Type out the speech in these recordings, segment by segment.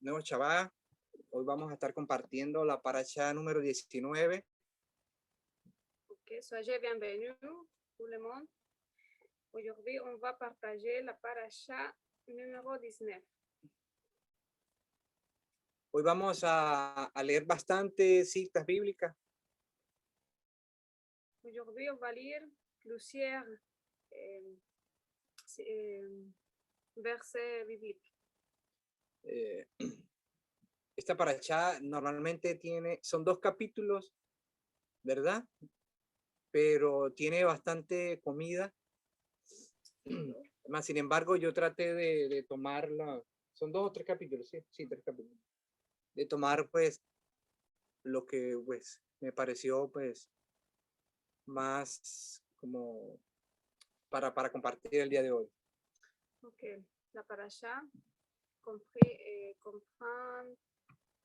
Nuevo Shabbat. Hoy vamos a estar compartiendo la parashá número 19. Ok, soyez bienvenus tout le monde. Aujourd'hui, on va partager la parasha numéro 19. Hoy vamos a leer bastantes citas bíblicas. Aujourd'hui, on va lire plusieurs versets bibliques. Esta parashá normalmente son 2 capítulos, ¿verdad? Pero tiene bastante comida. Más, sin embargo, yo traté de tomarla. Son 2 o 3 capítulos, sí, 3 capítulos. De tomar, pues, lo que, pues, me pareció, pues, más como para compartir el día de hoy. Ok, la parasha comprend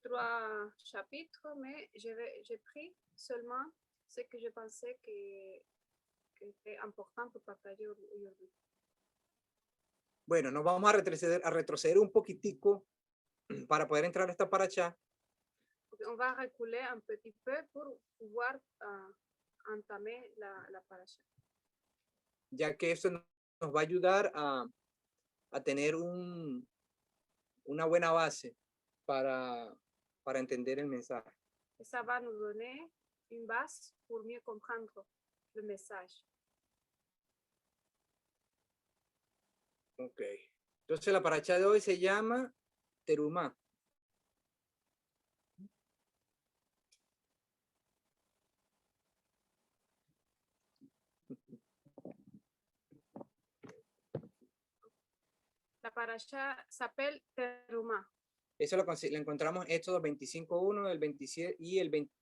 3 chapitres, mais j'ai pris seulement ce que je pensais que était important pour partager aujourd'hui. Bueno, nos vamos a retroceder un poquitico para poder entrar a esta parashá. On va reculer un petit peu pour pouvoir entamer la parasha. Ya que esto nos va a ayudar a tener una buena base para entender el mensaje. Et ça va nous donner une base pour mieux comprendre le message. Ok. Entonces la parashá de hoy se llama Terumá. La parasha s'appelle Teruma. Eso lo encontramos en Éxodo 25:1 del 27 y el 20,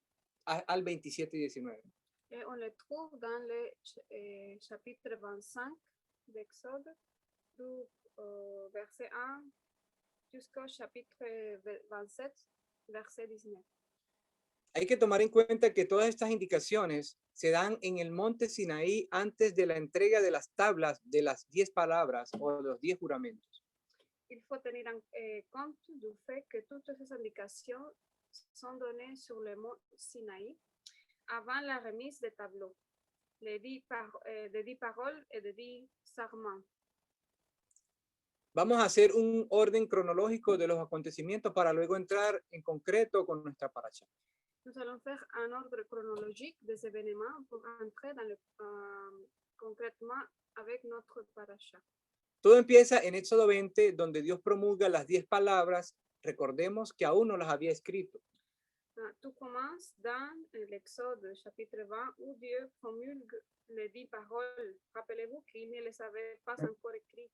al 27 y 19. Et on le trouve dans le chapitre 25 d'Exode, du verset 1 jusqu'au chapitre 27, verset 19. Hay que tomar en cuenta que todas estas indicaciones se dan en el monte Sinaí antes de la entrega de las tablas de las 10 palabras o los 10 juramentos. Il faut tenir compte du fait que toutes ces indications sont données sur le mont Sinaï avant la remise des tableaux, les 10 paroles et les 10 serments. Vamos a hacer un orden cronológico de los acontecimientos para luego entrar en concreto con nuestra parashá. Nous allons faire un ordre chronologique des événements pour entrer concrètement avec notre parasha. Todo empieza en Éxodo 20, donde Dios promulga las 10 palabras. Recordemos que aún no las había escrito. Tout commence dans l'Exode chapitre 20 où Dieu promulgue les 10 paroles. Rappelez-vous qu'il ne les avait pas encore écrites.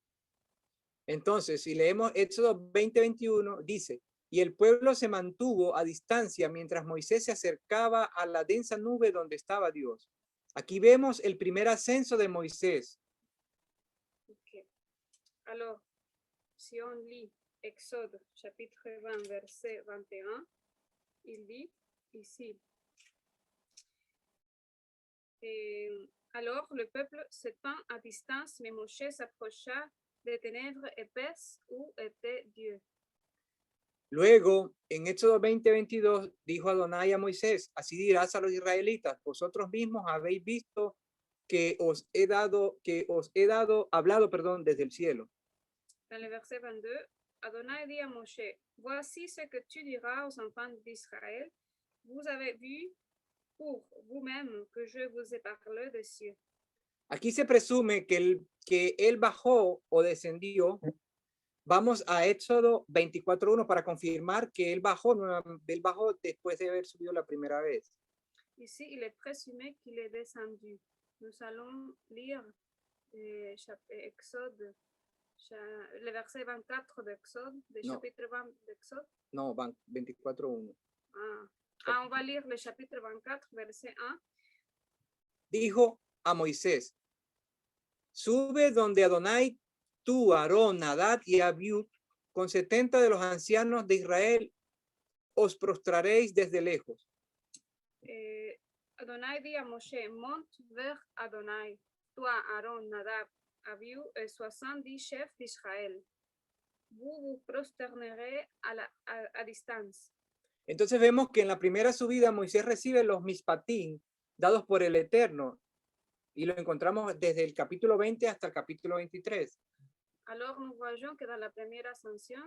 Entonces, si leemos Éxodo 20:21, dice, y el pueblo se mantuvo a distancia mientras Moisés se acercaba a la densa nube donde estaba Dios. Aquí vemos el primer ascenso de Moisés. Okay. Alors, si on lit Exode chapitre 20 verset 21, il dit ici, alors le peuple s'étend à distance, mais Moshe s'approcha des ténèbres épaisses où était Dieu. Luego, en Éxodo 20:22, dijo Adonai a Moisés, así dirás a los israelitas, vosotros mismos habéis visto que os he hablado, desde el cielo. Dans le verset 22, Adonai dit à Moshe, voici ce que tu diras aux enfants d'Israël, vous avez vu pour vous-même que je vous ai parlé des cieux. Aquí se presume que él bajó o descendió. Vamos a Éxodo 24:1 para confirmar que él bajó después de haber subido la primera vez. Ici, il est présumé qu'il est descendu. Nous allons lire Exode, le verset 24 d'Exode, chapitre 20 d'Exode. No, 24:1. On va lire le chapitre 24, verset 1. Dijo a Moisés, sube donde Adonai, tú, Aarón, Nadab y Abiud, con 70 de los ancianos de Israel, os prostraréis desde lejos. Adonai dit à Moshe, monte vers Adonai, toi, Aaron, Nadab, Abiud et 70 chefs d'Israël. vous vous prosternerez à distance. Entonces vemos que en la primera subida Moisés recibe los mispatín dados por el Eterno y lo encontramos desde el capítulo 20 hasta el capítulo 23. Alors nous voyons que dans la première ascension,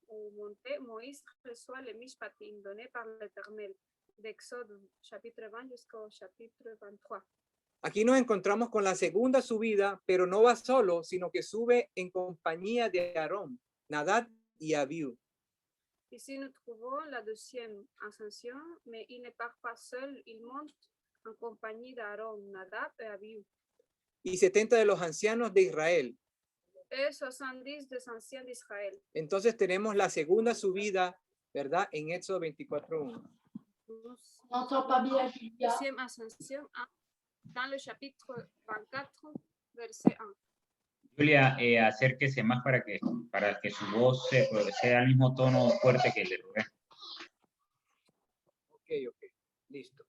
au monté, Moïse reçoit les mishpatim donnés par l'Éternel, d'Exode chapitre 20 jusqu'au chapitre 23. Aquí nos encontramos con la segunda subida, pero no va solo, sino que sube en compañía de Aarón, Nadab y Abiú. Ici, nous trouvons la deuxième ascension, mais il ne part pas seul, il monte en compagnie d'Aaron, Nadab et Abiú. Y 70 de los ancianos de Israel. Et 70 des anciens d'Israël. Entonces tenemos la segunda subida, ¿verdad? En Éxodo 24:1. N'entends pas bien, Julia. Deuxième ascension dans le chapitre 24, verset 1. Julia, acérquese más para que su voz sea el mismo tono fuerte que el de Rubén. Ok, listo.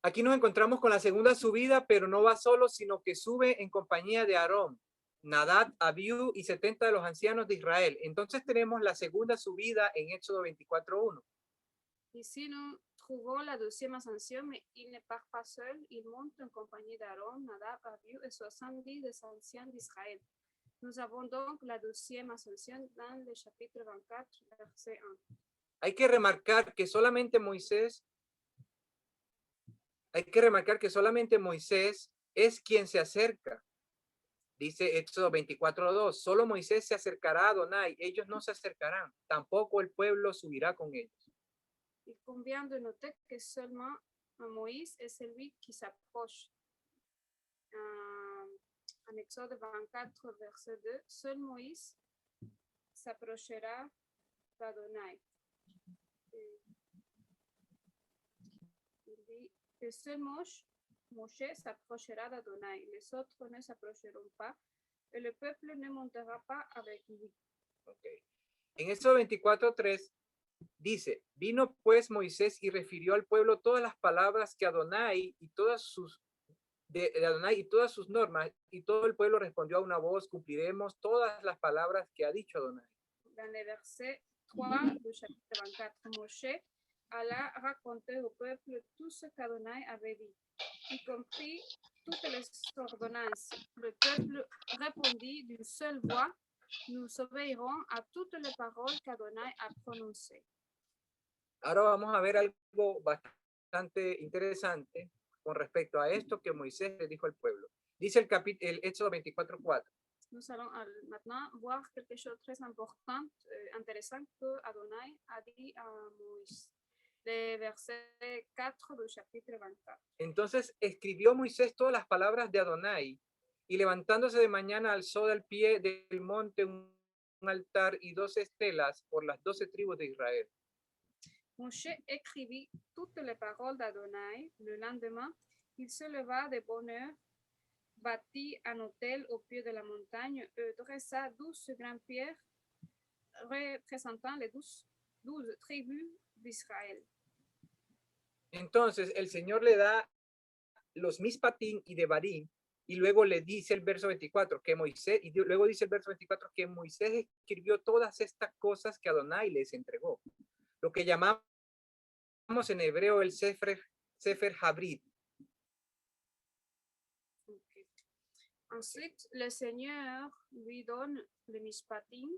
Aquí nos encontramos con la segunda subida, pero no va solo, sino que sube en compañía de Aarón, Nadab, Abiú y 70 de los ancianos de Israel. Entonces tenemos la segunda subida en Éxodo 24:1. Ici, nous trouvons la deuxième ascension, mais il ne part pas seul, il monte en compagnie d'Aaron, Nadab, Abiú et 70 des anciens d'Israël. Nous avons donc la deuxième ascension dans le chapitre 24, verset 1. Hay que remarcar que solamente Moisés es quien se acerca. Dice Éxodo 24:2, solo Moisés se acercará a Adonai, ellos no se acercarán, tampoco el pueblo subirá con ellos. Il convient de noter que seulement Moïse est celui qui s'approche. En Exode 24, verset 2, seul Moïse s'approchera d'Adonai. Il dit que seul Moshe s'approchera d'Adonai, les autres ne s'approcheront pas, et le peuple ne montera pas avec lui. Okay. En Éxodo 24:3 dice, vino pues Moisés y refirió al pueblo todas las palabras que Adonai y todas sus normas, y todo el pueblo respondió a una voz, cumpliremos todas las palabras que ha dicho Adonai. Dans le verset 3 du chapitre 24, Moshe alla raconter au peuple tout ce qu'Adonai avait dit, y compris toutes les ordonnances. Le peuple répondit d'une seule voix, nous obéirons à toutes les paroles qu'Adonai a prononcées. Ahora vamos a ver algo bastante interesante con respecto a esto que Moisés le dijo al pueblo. Dice el Éxodo 24:4. Nous allons maintenant voir quelque chose de très important, intéressant que Adonai a dit à Moïse. Le verset 4 du chapitre 24. Entonces escribió Moisés todas las palabras de Adonai y levantándose de mañana alzó del pie del monte un altar y 12 estelas por las 12 tribus de Israel. Moshe écrivit toutes les paroles d'Adonai. Le lendemain, il se leva de bonne heure, bâtit un autel au pied de la montagne et dressa 12 grandes pierres représentant les 12 tribus d'Israël. Entonces el Señor le da los mispatín y devarim y luego le dice el verso 24 que Moisés, y luego dice el verso 24 que Moisés escribió todas estas cosas que Adonai les entregó. Lo que llamamos en hebreo el Sefer Habrit. Okay. Ensuite, le Seigneur lui donne le mishpatim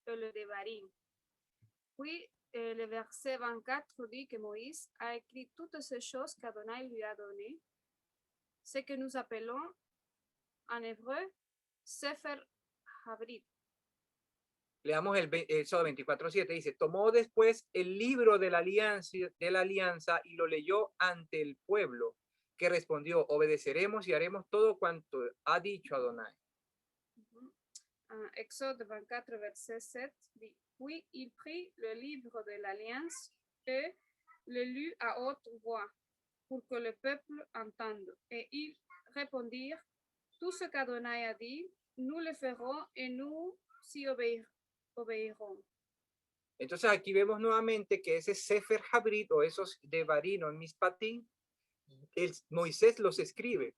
et le devarim. Puis, le verset 24 dit que Moïse a écrit toutes ces choses qu'Adonai lui a données, ce que nous appelons en hébreu Sefer Habrit. Leamos el Éxodo 24:7, dice, tomó después el libro de la alianza y lo leyó ante el pueblo, que respondió, obedeceremos y haremos todo cuanto ha dicho Adonai. Exode 24, verset 7 dit, puis il prit le livre de l'Alliance et le lut à haute voix pour que le peuple entende. Et ils répondirent, tout ce qu'Adonai a dit, nous le ferons et nous s'y obéirons. Entonces aquí vemos nuevamente que ese Sefer Habrit o esos devarim o mispatín, Moisés los escribe.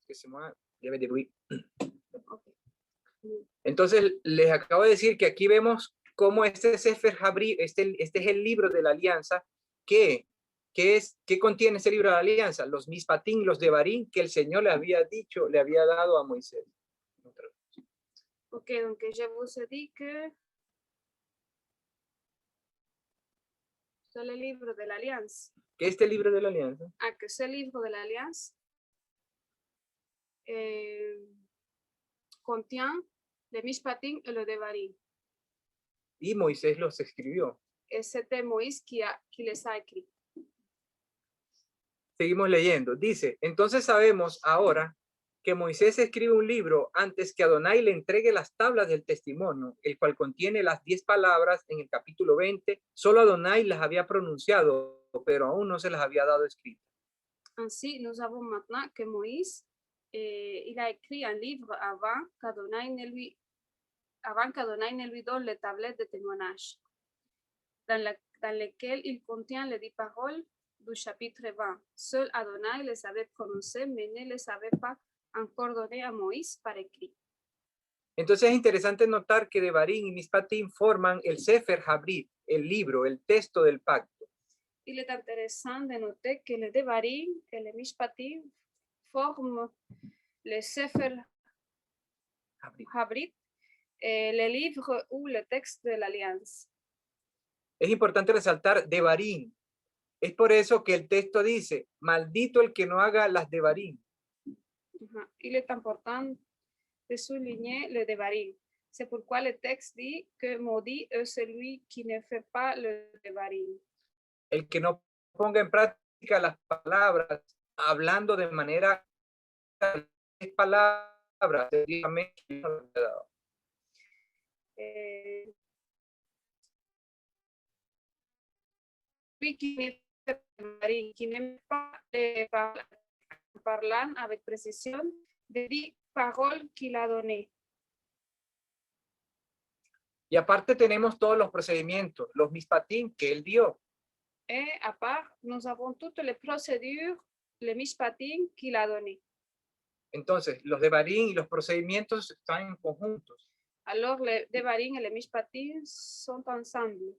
que se mueva, debe de huir. Ok. Entonces, les acabo de decir que aquí vemos cómo este Sefer Habri, este es el libro de la alianza, ¿qué contiene ese libro de la alianza? Los Mishpatim, los Devarim, que el Señor le había dicho, le había dado a Moisés. Ok, donc je vous ai dit que c'est le livre de l'Alliance. ¿Qué es este libro de la alianza? Ah, que ce livre de l'Alliance contient les Mishpatim et le Devarim. Y Moisés los escribió. Et c'était Moïse qui les a écrits. Seguimos leyendo. Dice, entonces sabemos ahora que Moisés escribe un libro antes que Adonai le entregue las tablas del testimonio, el cual contiene las 10 palabras en el capítulo 20. Solo Adonai las había pronunciado, pero aún no se las había dado escritas. Ainsi, nous avons maintenant que Moïse, il a écrit un livre avant qu'Adonai ne lui donne les tablettes de témoignage, dans lesquelles il contient les 10 paroles du chapitre 20. Seul Adonai les avait prononcées, mais ne les avait pas encore données à Moïse par écrit. Entonces es interesante notar que Devarim y Mishpatim forman el Sefer Habrit, el libro, el texto del pacto. Il est intéressant de noter que les Devarim et les Mishpatim forment le Sefer Habrit, le livre ou le texte de l'Alliance. Es importante resaltar Devarim. Es por eso que el texto dice, maldito el que no haga las Devarim. Il est important de souligner le Devarim. C'est pourquoi le texte dit que maudit est celui qui ne fait pas le Devarim. El que no ponga en práctica las palabras, hablando de manera palabras, Celui qui ne fait pas le Devarim, qui n'aime pas parlant avec précision des 10 paroles qu'il a données. Y aparte tenemos todos los procedimientos, los Mishpatim que él dio. Et à part, nous avons toutes les procédures, les Mishpatim qu'il a données. Entonces, los Devarim y los procedimientos están en conjuntos. Alors, les Devarim et les Mishpatim sont ensemble.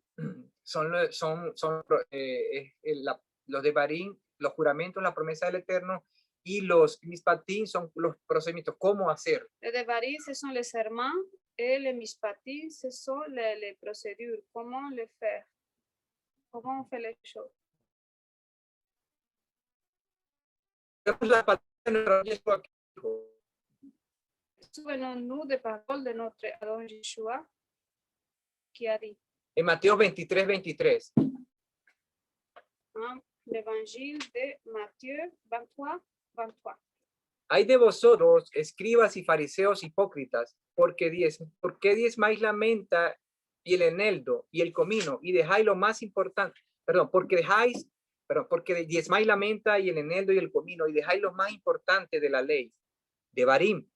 Los Devarim, los juramentos, la promesa del Eterno, y los Mishpatim son los procedimientos, cómo hacer. Les Devarim, ce sont les serments, et les Mishpatim, ce sont les procédures, comment le faire, comment on fait les choses. Souvenons-nous des paroles de notre Adon Yeshua qui a dit, en Mateo 23, 23. L'évangile de Matthieu 23, 23. Hay de vosotros, escribas y fariseos hipócritas, porque diezmáis la menta y el eneldo y el comino, y dejáis lo más importante, porque diezmáis la menta y el eneldo y el comino, y dejáis lo más importante de la ley, Devarim,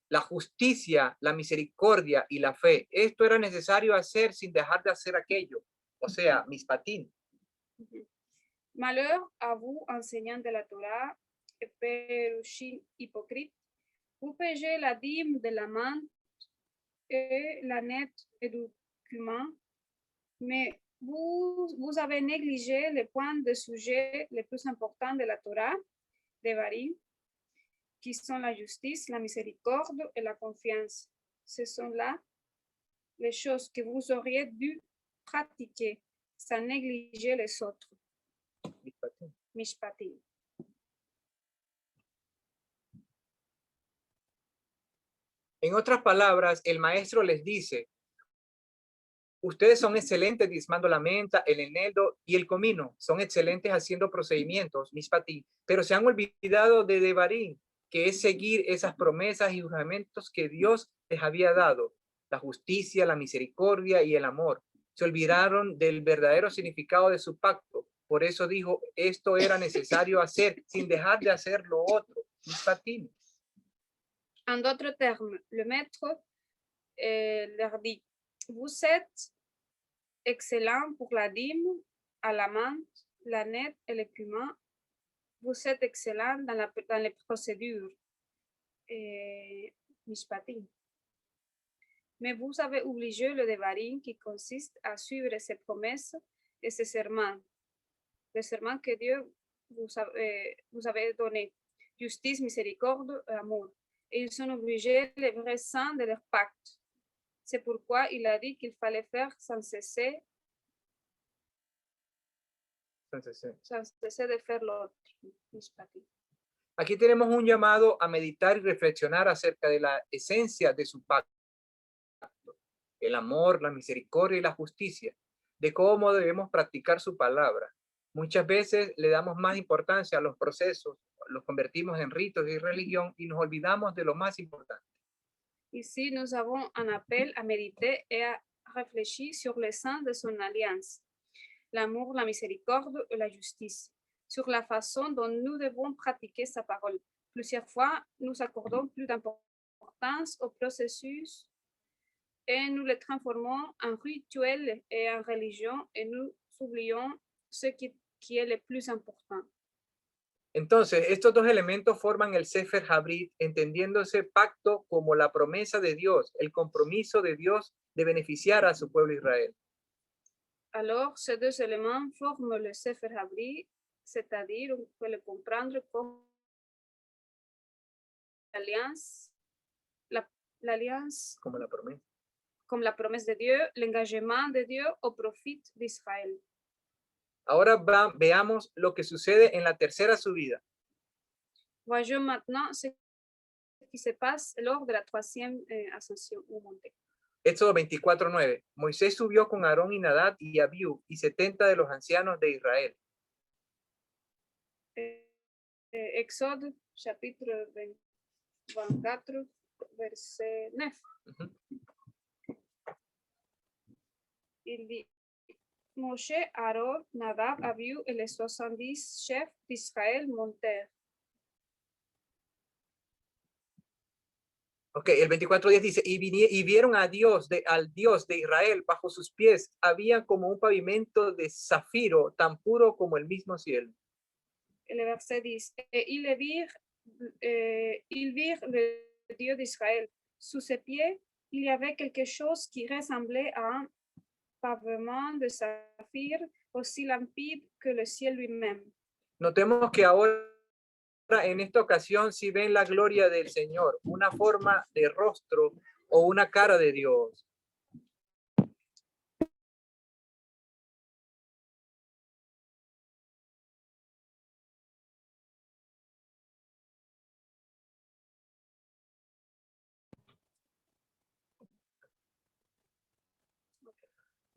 la justicia, la misericordia y la fe. Esto era necesario hacer sin dejar de hacer aquello, o sea, Mishpatim. Malheur à vous, enseignants de la Torah, et péruchim hypocrite, vous payez la dîme de la menthe et la nette et du cumin, mais vous avez négligé les points de sujet les plus importants de la Torah, Devarim, qui sont la justice, la miséricorde et la confiance. Ce sont là les choses que vous auriez dû pratiquer sans négliger les autres. Mishpatim. En otras palabras, el maestro les dice, ustedes son excelentes diezmando la menta, el eneldo y el comino, son excelentes haciendo procedimientos, Mishpatim, pero se han olvidado de Devarim, que es seguir esas promesas y juramentos que Dios les había dado, la justicia, la misericordia y el amor. Se olvidaron del verdadero significado de su pacto. Por eso dijo, esto era necesario hacer sin dejar de hacer lo otro, Mishpatim. En d'autres termes, le maître leur dit, vous êtes excellents pour la dîme, à la menthe, la nette et le cumin. vous êtes excellent dans les procédures, mishpatim. Mais vous avez oublié le devarim qui consiste à suivre ses promesses et ses serments, les serments que Dieu vous avait donnés, justice, miséricorde et amour. Et ils sont obligés les vrais saints de leur pacte. C'est pourquoi il a dit qu'il fallait faire sans cesser de faire l'autre. Aquí tenemos un llamado a meditar y reflexionar acerca de la esencia de su pacto, el amor, la misericordia y la justicia, de cómo debemos practicar su palabra. Muchas veces le damos más importancia a los procesos, los convertimos en ritos y religión y nos olvidamos de lo más importante. Ici, nous avons un appel à méditer et à réfléchir sur le sens de son alliance, l'amour, la miséricorde et la justice, sur la façon dont nous devons pratiquer sa parole. Plusieurs fois, nous accordons plus d'importance au processus et nous le transformons en rituel et en religion et nous oublions ce qui est le plus important. Entonces, estos dos elementos forman el Sefer Habrit, entendiéndose pacto como la promesa de Dios, el compromiso de Dios de beneficiar a su pueblo Israel. Alors, ces deux éléments forment le Sefer Habrit, c'est-à-dire, on peut le comprendre comme l'alliance, Como la promesa. comme la promesse de Dieu, l'engagement de Dieu au profit d'Israël. Ahora veamos lo que sucede en la tercera subida. Voyons maintenant ce qui se passe lors de la troisième ascension ou montée. Éxodo 24:9. Moisés subió con Aarón y Nadab y Abiú y 70 de los ancianos de Israel. Exode, chapitre 24, verset 9. Il dit, Moshe, Aaron, Nadab, Abiú et les 70 chefs d'Israël montèrent. Ok, el 24:10 dice, y vieron al Dios de Israel bajo sus pies, había como un pavimento de zafiro tan puro como el mismo cielo. Et le verset 10, et ils virent le Dieu d'Israël. Sous ses pieds, il y avait quelque chose qui ressemblait à un pavement de saphir, aussi limpide que le ciel lui-même. Notemos que ahora en esta ocasión sí ven la gloria del Señor, una forma de rostro o una cara de Dios.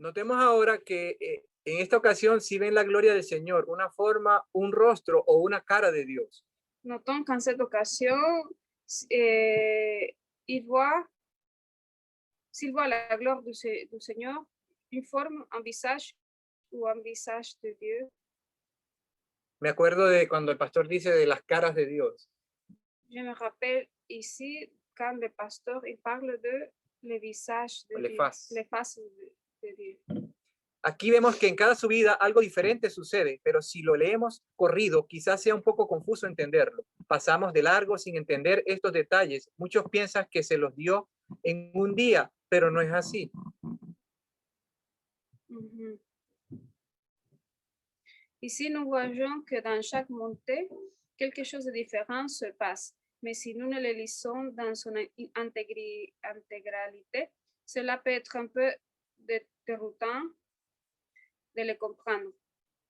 Notemos ahora que en esta ocasión sí ven la gloria del Señor, una forma, un rostro o una cara de Dios. Notons qu'en cette occasion, s'il voit la gloire du Seigneur, une forme, un visage ou un visage de Dieu. Me acuerdo de cuando el pastor dice de las caras de Dios. Je me rappelle ici quand le pasteur il parle de le visage de Dieu, les faces de Dieu. Aquí vemos que en cada subida algo diferente sucede, pero si lo leemos corrido, quizás sea un poco confuso entenderlo. Pasamos de largo sin entender estos detalles. Muchos piensan que se los dio en un día, pero no es así. Ici, nous voyons que dans chaque montée, quelque chose de différent se passe. Mais si nous ne le lisons dans son intégralité, cela peut être un peu déroutant de le comprendre.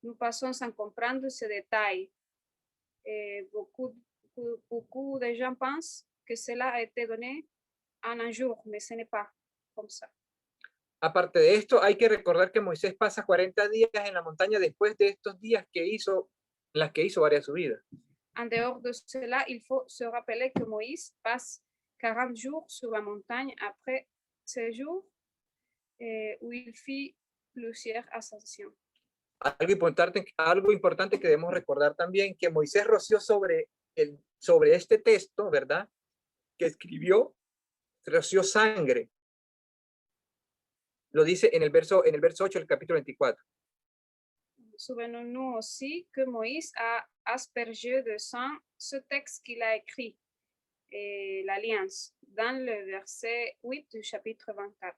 Nous passons sans comprendre ce détail. Beaucoup de gens pensent que cela a été donné en un jour, mais ce n'est pas comme ça. Aparte de esto, hay que recordar que Moisés pasa 40 días en la montaña después de estos días las que hizo varias subidas. En dehors de cela, il faut se rappeler que Moïse passe 40 jours sur la montagne après ces jours où il fit plusieurs ascensions. Algo importante que debemos recordar también, que Moisés roció sobre este texto, ¿verdad? Que escribió, roció sangre. Lo dice en el verso 8 del capítulo 24. souvenons-nous aussi que Moïse a aspergé de sang ce texte qu'il a écrit, et l'Alliance, dans le verset 8 du chapitre 24.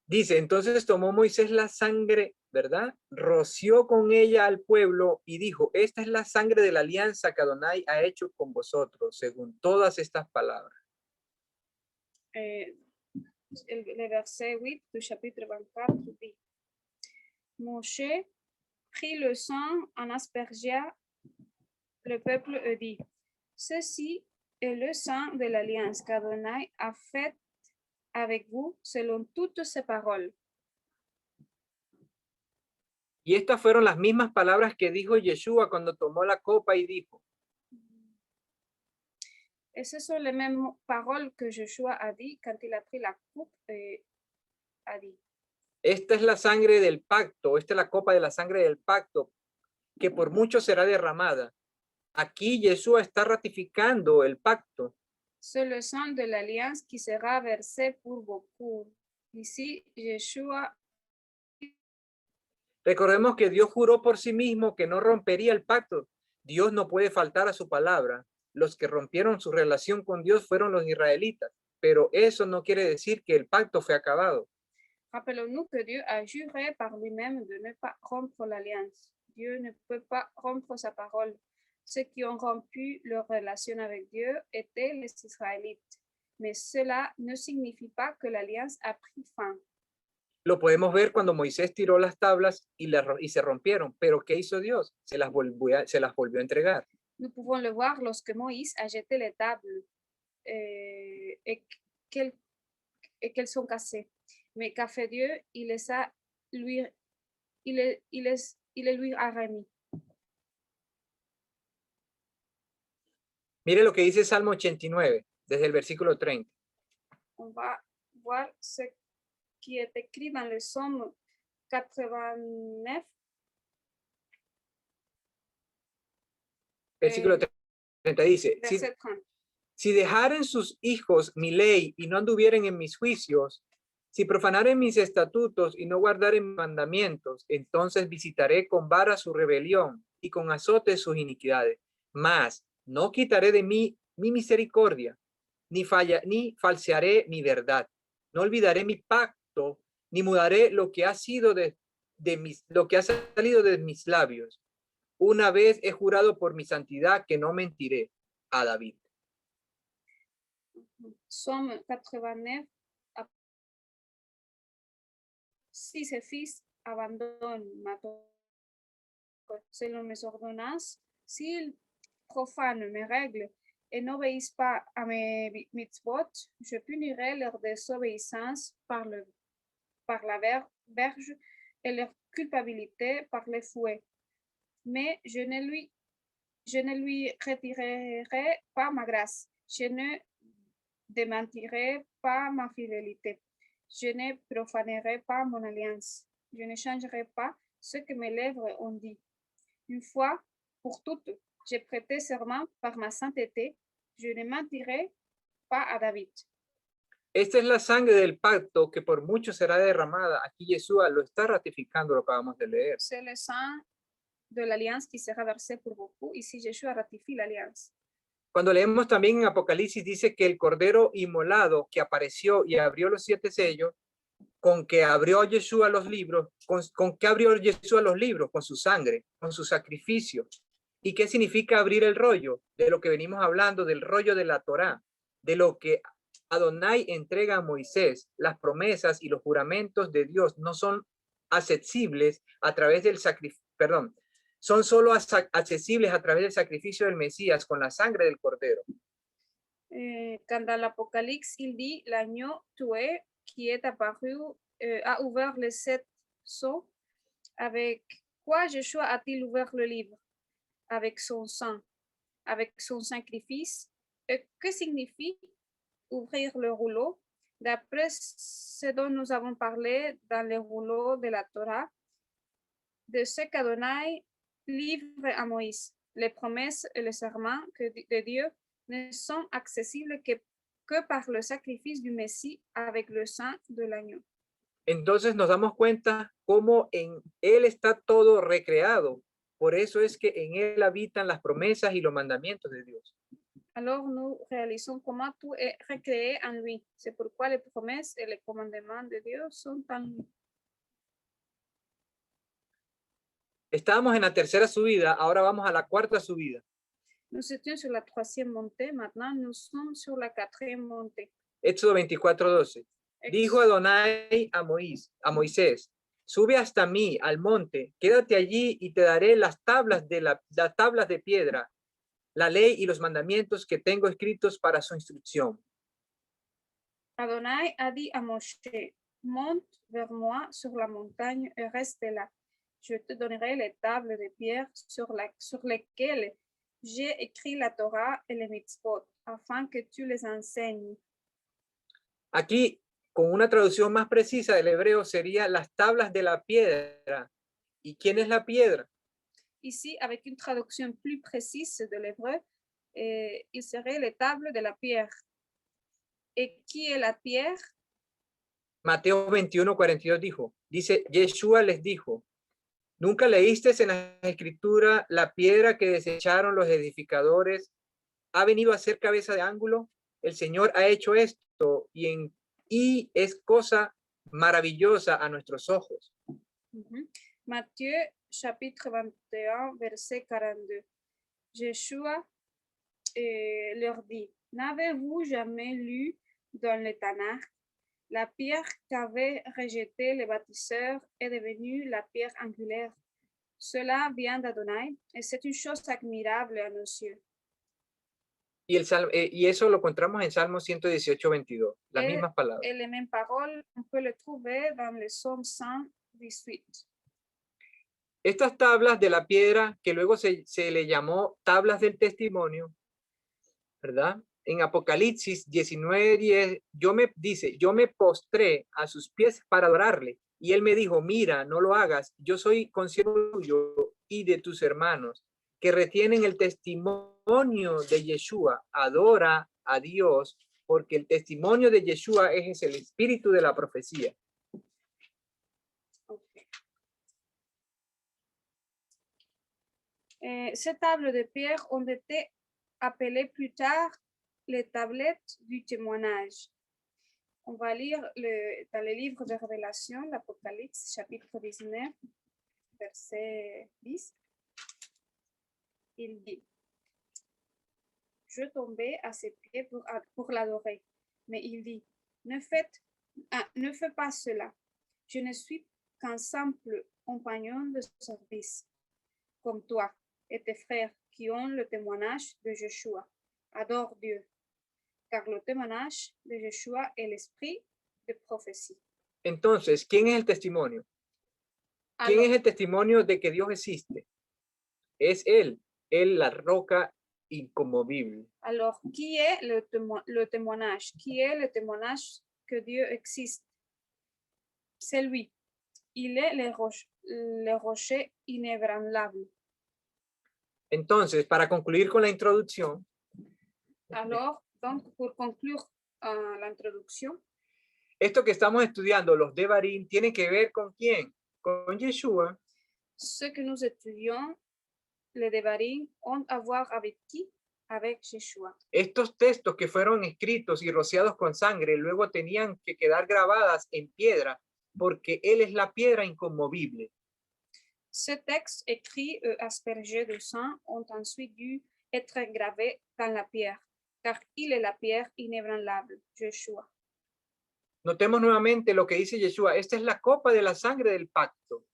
Dice, entonces tomó Moisés la sangre, ¿verdad? Roció con ella al pueblo y dijo, esta es la sangre de la alianza que Adonai ha hecho con vosotros, según todas estas palabras. Le verset 8 du chapitre 24 dit, Moshe prit le sang, en aspergea le peuple et dit, ceci est le sang de l'alliance qu'Adonai a faite avec vous selon toutes ses paroles. Y estas fueron las mismas palabras que dijo Yeshua cuando tomó la copa y dijo, Et ce sont les mêmes paroles que Joshua a dit quand il a pris la coupe et a dit, esta es la sangre del pacto, esta es la copa de la sangre del pacto, que por mucho será derramada. Aquí Yeshua está ratificando el pacto. c'est le sang de l'alliance qui sera versé pour beaucoup. Ici, Yeshua. Recordemos que Dios juró por sí mismo que no rompería el pacto. Dios no puede faltar a su palabra. Los que rompieron su relación con Dios fueron los israelitas, pero eso no quiere decir que el pacto fue acabado. Rappelons-nous que Dieu a juré par lui-même de ne pas rompre l'alliance. Dieu ne peut pas rompre sa parole. Ceux qui ont rompu leur relation avec Dieu étaient les Israélites. Mais cela ne signifie pas que l'alliance a pris fin. Lo podemos ver cuando Moisés tiró las tablas y se rompieron, pero ¿qué hizo Dios? Se las volvió a entregar. Nous pouvons le voir lorsque Moïse a jeté les tables et qu'elles sont cassées. Mais qu'a fait Dieu? Il les lui a remis. Mire lo que dice Salmo 89, desde el versículo 30. On va voir ce qui est écrit dans le psaume 89. Versículo 30 dice, Verset 30. si dejaren sus hijos mi ley y no anduvieren en mis juicios, si profanaren mis estatutos y no guardaren mis mandamientos, entonces visitaré con vara su rebelión y con azote sus iniquidades. Mas no quitaré de mí mi misericordia, ni falsearé mi verdad. No olvidaré mi pacto, ni mudaré lo que ha salido de mis labios. Una vez he jurado por mi santidad que no mentiré a David. Psaume 89. Si ses fils abandonnent ma selon mes ordonnances, s'ils profanent mes règles et n'obéissent pas à mes mitzvot, je punirai leur désobéissance par la verge et leur culpabilité par les fouets. Mais je ne lui retirerai pas ma grâce, je ne démentirai pas ma fidélité, je ne profanerai pas mon alliance, je ne changerai pas ce que mes lèvres ont dit. Une fois pour toutes, j'ai prêté serment par ma sainteté, je ne mentirai pas a David. Esta es la sangre del pacto que por mucho será derramada. Aquí Yeshua lo está ratificando, lo acabamos de leer. C'est le sang de l'alliance qui sera versé pour beaucoup. Ici, Yeshua ratifie l'alliance. Cuando leemos también en Apocalipsis, dice que el cordero inmolado que apareció y abrió los 7 sellos, con que abrió Yeshua los libros, ¿con qué abrió Yeshua los libros? Con su sangre, con su sacrificio. ¿Y qué significa abrir el rollo? De lo que venimos hablando, del rollo de la Torá, de lo que Adonai entrega a Moisés. Las promesas y los juramentos de Dios no son accesibles a través del sacrificio, son solo accesibles a través del sacrificio del Mesías con la sangre del Cordero. Quand dans l'Apocalypse, il dit, l'agneau tué qui est apparu a ouvert les 7 sceaux. Avec quoi Yeshua a-t-il ouvert le livre? Avec son sang, avec son sacrifice. Et que signifie ouvrir le rouleau? D'après ce dont nous avons parlé dans le rouleau de la Torah, de ce qu'Adonai livre à Moïse, les promesses et les serments de Dieu ne sont accessibles que par le sacrifice du Messie avec le sang de l'agneau. Entonces nos damos cuenta cómo en Él está todo recreado. Por eso es que en Él habitan las promesas y los mandamientos de Dios. Alors nous réalisons comment tout est recréé en lui. C'est pourquoi les promesses et les commandements de Dieu sont en lui. Estábamos en la tercera subida, ahora vamos a la cuarta subida. Nous étions sur la troisième montée, maintenant nous sommes sur la quatrième montée. Éxodo 24:12. Dijo Adonai a Moisés, sube hasta mí al monte, quédate allí y te daré las tablas de piedra, la ley y los mandamientos que tengo escritos para su instrucción. Adonai a dit à Moshe, monte vers moi sur la montagne et reste là. Je te donnerai les tables de pierre sur lesquelles j'ai écrit la Torah et les mitzvot, afin que tu les enseignes. Aquí, con una traducción más precisa del hebreo, sería las tablas de la piedra. ¿Y quién es la piedra? Ici, avec une traduction plus précise de l'hébreu, il serait les tables de la pierre. Et qui est la pierre? Mateo 21:42 dice, Yeshua les dijo, ¿nunca leíste en la escritura la piedra que desecharon los edificadores? ¿Ha venido a ser cabeza de ángulo? El Señor ha hecho esto y es cosa maravillosa a nuestros ojos. Matthieu chapitre 21, verset 42. Yeshua leur dit, n'avez-vous jamais lu dans le Tanakh, la pierre qu'avaient rejetée les bâtisseurs est devenue la pierre angulaire. Cela vient d'Adonai et c'est une chose admirable à nos yeux. Y eso lo encontramos en Salmo 118:22, las mismas palabras. Et les mêmes paroles, on peut le trouver dans le Psaume 118. Estas tablas de la piedra, que luego se le llamó tablas del testimonio, ¿verdad? En Apocalipsis 19:10, yo me postré a sus pies para adorarle. Y él me dijo, mira, no lo hagas, yo soy consiervo tuyo y de tus hermanos, que retienen el testimonio de Yeshua. Adora a Dios, porque el testimonio de Yeshua es el espíritu de la profecía. Okay. Ces tables de pierre ont été appelées plus tard les tablettes du témoignage. On va lire dans le livre de Révélation, l'Apocalypse, chapitre 19, verset 10. Il dit, je tombais à ses pieds pour l'adorer, mais il dit, ne fais pas cela. Je ne suis qu'un simple compagnon de service, comme toi et tes frères qui ont le témoignage de Yeshua. Adore Dieu, car le témoignage de Yeshua est l'esprit de prophétie. Entonces, ¿quién es el testimonio? ¿Quién es el testimonio de que Dios existe? Es Él la roca inconmovible. Alors, qui est le témoignage? Qui est le témoignage que Dieu existe? C'est lui. Il est le rocher inébranlable. Entonces, para concluir con la introducción. Alors, donc, pour conclure l'introduction. Esto que estamos estudiando, los Devarim, tiene que ver con quién? Con Yeshua. Ce que nous étudions, les Devarim, ont à voir avec qui? Avec Yeshua. Estos textos que fueron escritos y rociados con sangre, luego tenían que quedar grabadas en piedra, porque Él es la piedra inconmovible. Ces textes écrits et aspergés de sang ont ensuite dû être gravés dans la pierre, car il est la pierre inébranlable, Yeshua. Notemos nuevamente lo que dice Yeshua. Esta es la copa de la sangre del pacto.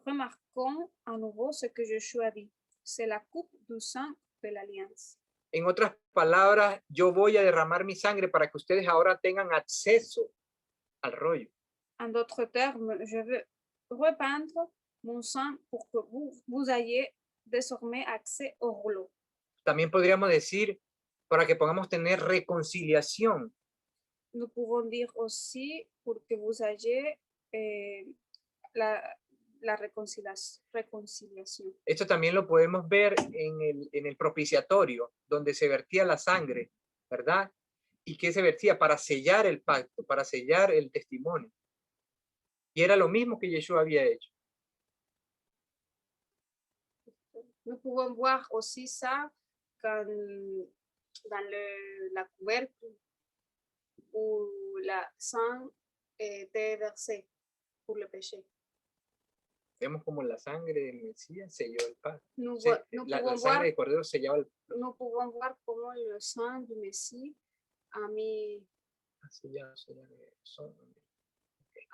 Remarquons à nouveau ce que Yeshua dit. C'est la coupe du sang de l'alliance. En otras palabras, yo voy a derramar mi sangre para que ustedes ahora tengan acceso al rollo. En d'autres termes, je veux répandre mon sang pour que vous ayez désormais accès au rouleau. También podríamos decir para que podamos tener reconciliación. Nous pouvons dire aussi pour que vous ayez la reconciliación. Esto también lo podemos ver en el propiciatorio, donde se vertía la sangre, ¿verdad? ¿Y qué se vertía? Para sellar el pacto, para sellar el testimonio. Y era lo mismo que Yeshua había hecho. Nous pouvons voir aussi ça quand, dans la couverture où la sang était versé pour le péché. Vemos como la sangre del Mesías selló el pan. Nous, Se- nous la pouvons sangre voir, de cordero sellaba el nous pouvons voir comment le sang du Messie a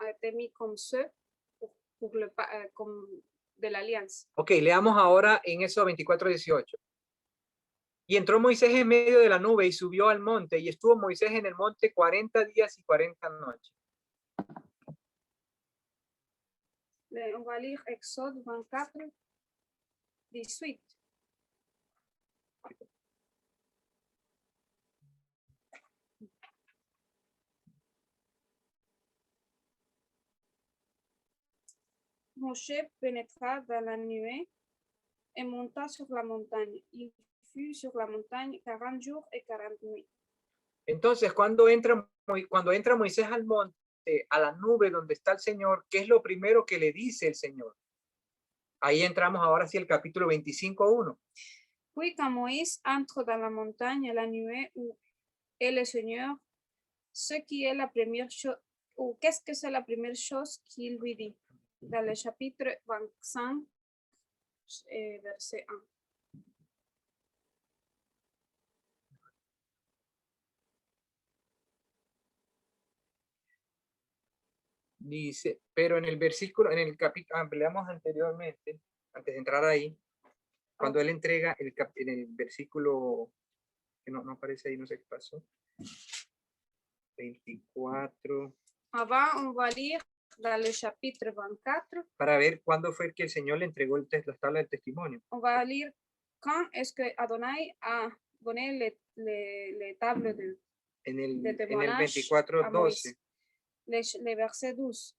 été mis comme ça pour comme de l'alliance. Ok, leamos ahora en Éxodo 24:18. Y entró Moisés en medio de la nube y subió al monte, y estuvo Moisés en el monte 40 días y 40 noches. On va lire Exode 24, 18. Moshe pénétra dans la nuée et monta sur la montagne. Il fut sur la montagne 40 jours et 40 nuits. Entonces, cuando entra Moisés al monte, a la nube donde está el Señor, ¿qué es lo primero que le dice el Señor? Ahí entramos ahora sí el capítulo 25:1. Puis quand Moïse entre dans la montagne, la nuée où est le Seigneur, ce qui est la première chose, ou qu'est-ce que c'est la première chose qu'il lui dit? Dans le chapitre 25, verset 1. Dice, pero en el versículo, en el capítulo, leamos anteriormente, antes de entrar ahí, cuando él entrega en el versículo, que no aparece ahí, no sé qué pasó, 24. Avant, on va lire dans le chapitre 24. Para ver cuándo fue que el Señor le entregó las tablas del testimonio. On va lire quand est-ce que Adonai a donné les tables de En el témoignage 24:12. les versets 12.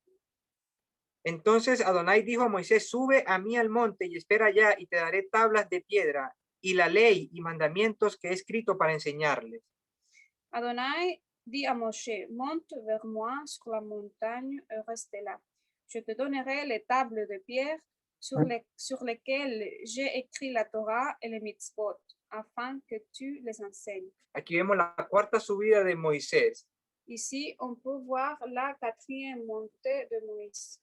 Entonces Adonai dijo a Moisés, sube a mí al monte y espera allá y te daré tablas de piedra y la ley y mandamientos que he escrito para enseñarles. Adonai dit à Moshe, monte vers moi sur la montagne et reste là. Je te donnerai les tables de pierre sur lesquelles j'ai écrit la Torah et les mitzvot, afin que tu les enseignes. Aquí vemos la cuarta subida de Moisés, Ici, on peut voir la 4e montée de Moïse,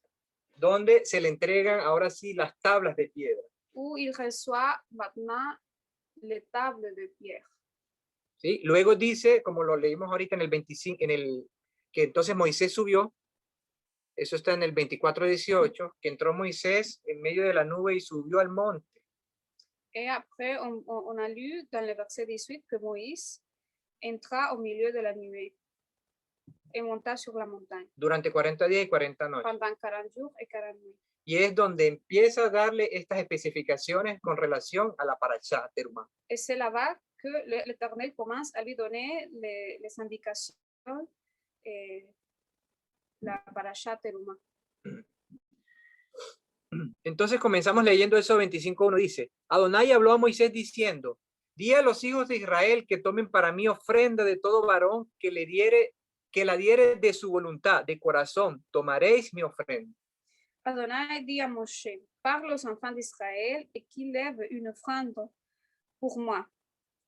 donde se le entregan ahora sí las tablas de piedra. où il reçoit maintenant les tables de pierre. ¿Sí? Luego dice, como lo leímos ahorita en el 25, que entonces Moisés subió, eso está en el 24:18, que entró Moisés en medio de la nube y subió al monte. Et après, on a lu dans le verset 18 que Moïse entra au milieu de la nuée et monta sur la montagne Durante 40 días y 40 noches. pendant 40 jours et 40 nuits. Y es donde empieza a darle estas especificaciones con relación a la parashá Terumá. Et c'est là-bas que l'Éternel commence à lui donner les indications et la parasha Teruma. Entonces comenzamos leyendo eso 25:1, dice, Adonai habló a Moisés diciendo, di a los hijos de Israel que tomen para mí ofrenda de todo varón que la diere de su voluntad, de corazón, tomaréis mi ofrenda. Adonai dit à Moshe, parle aux enfants d'Israël et qu'ils lèvent une offrande pour moi.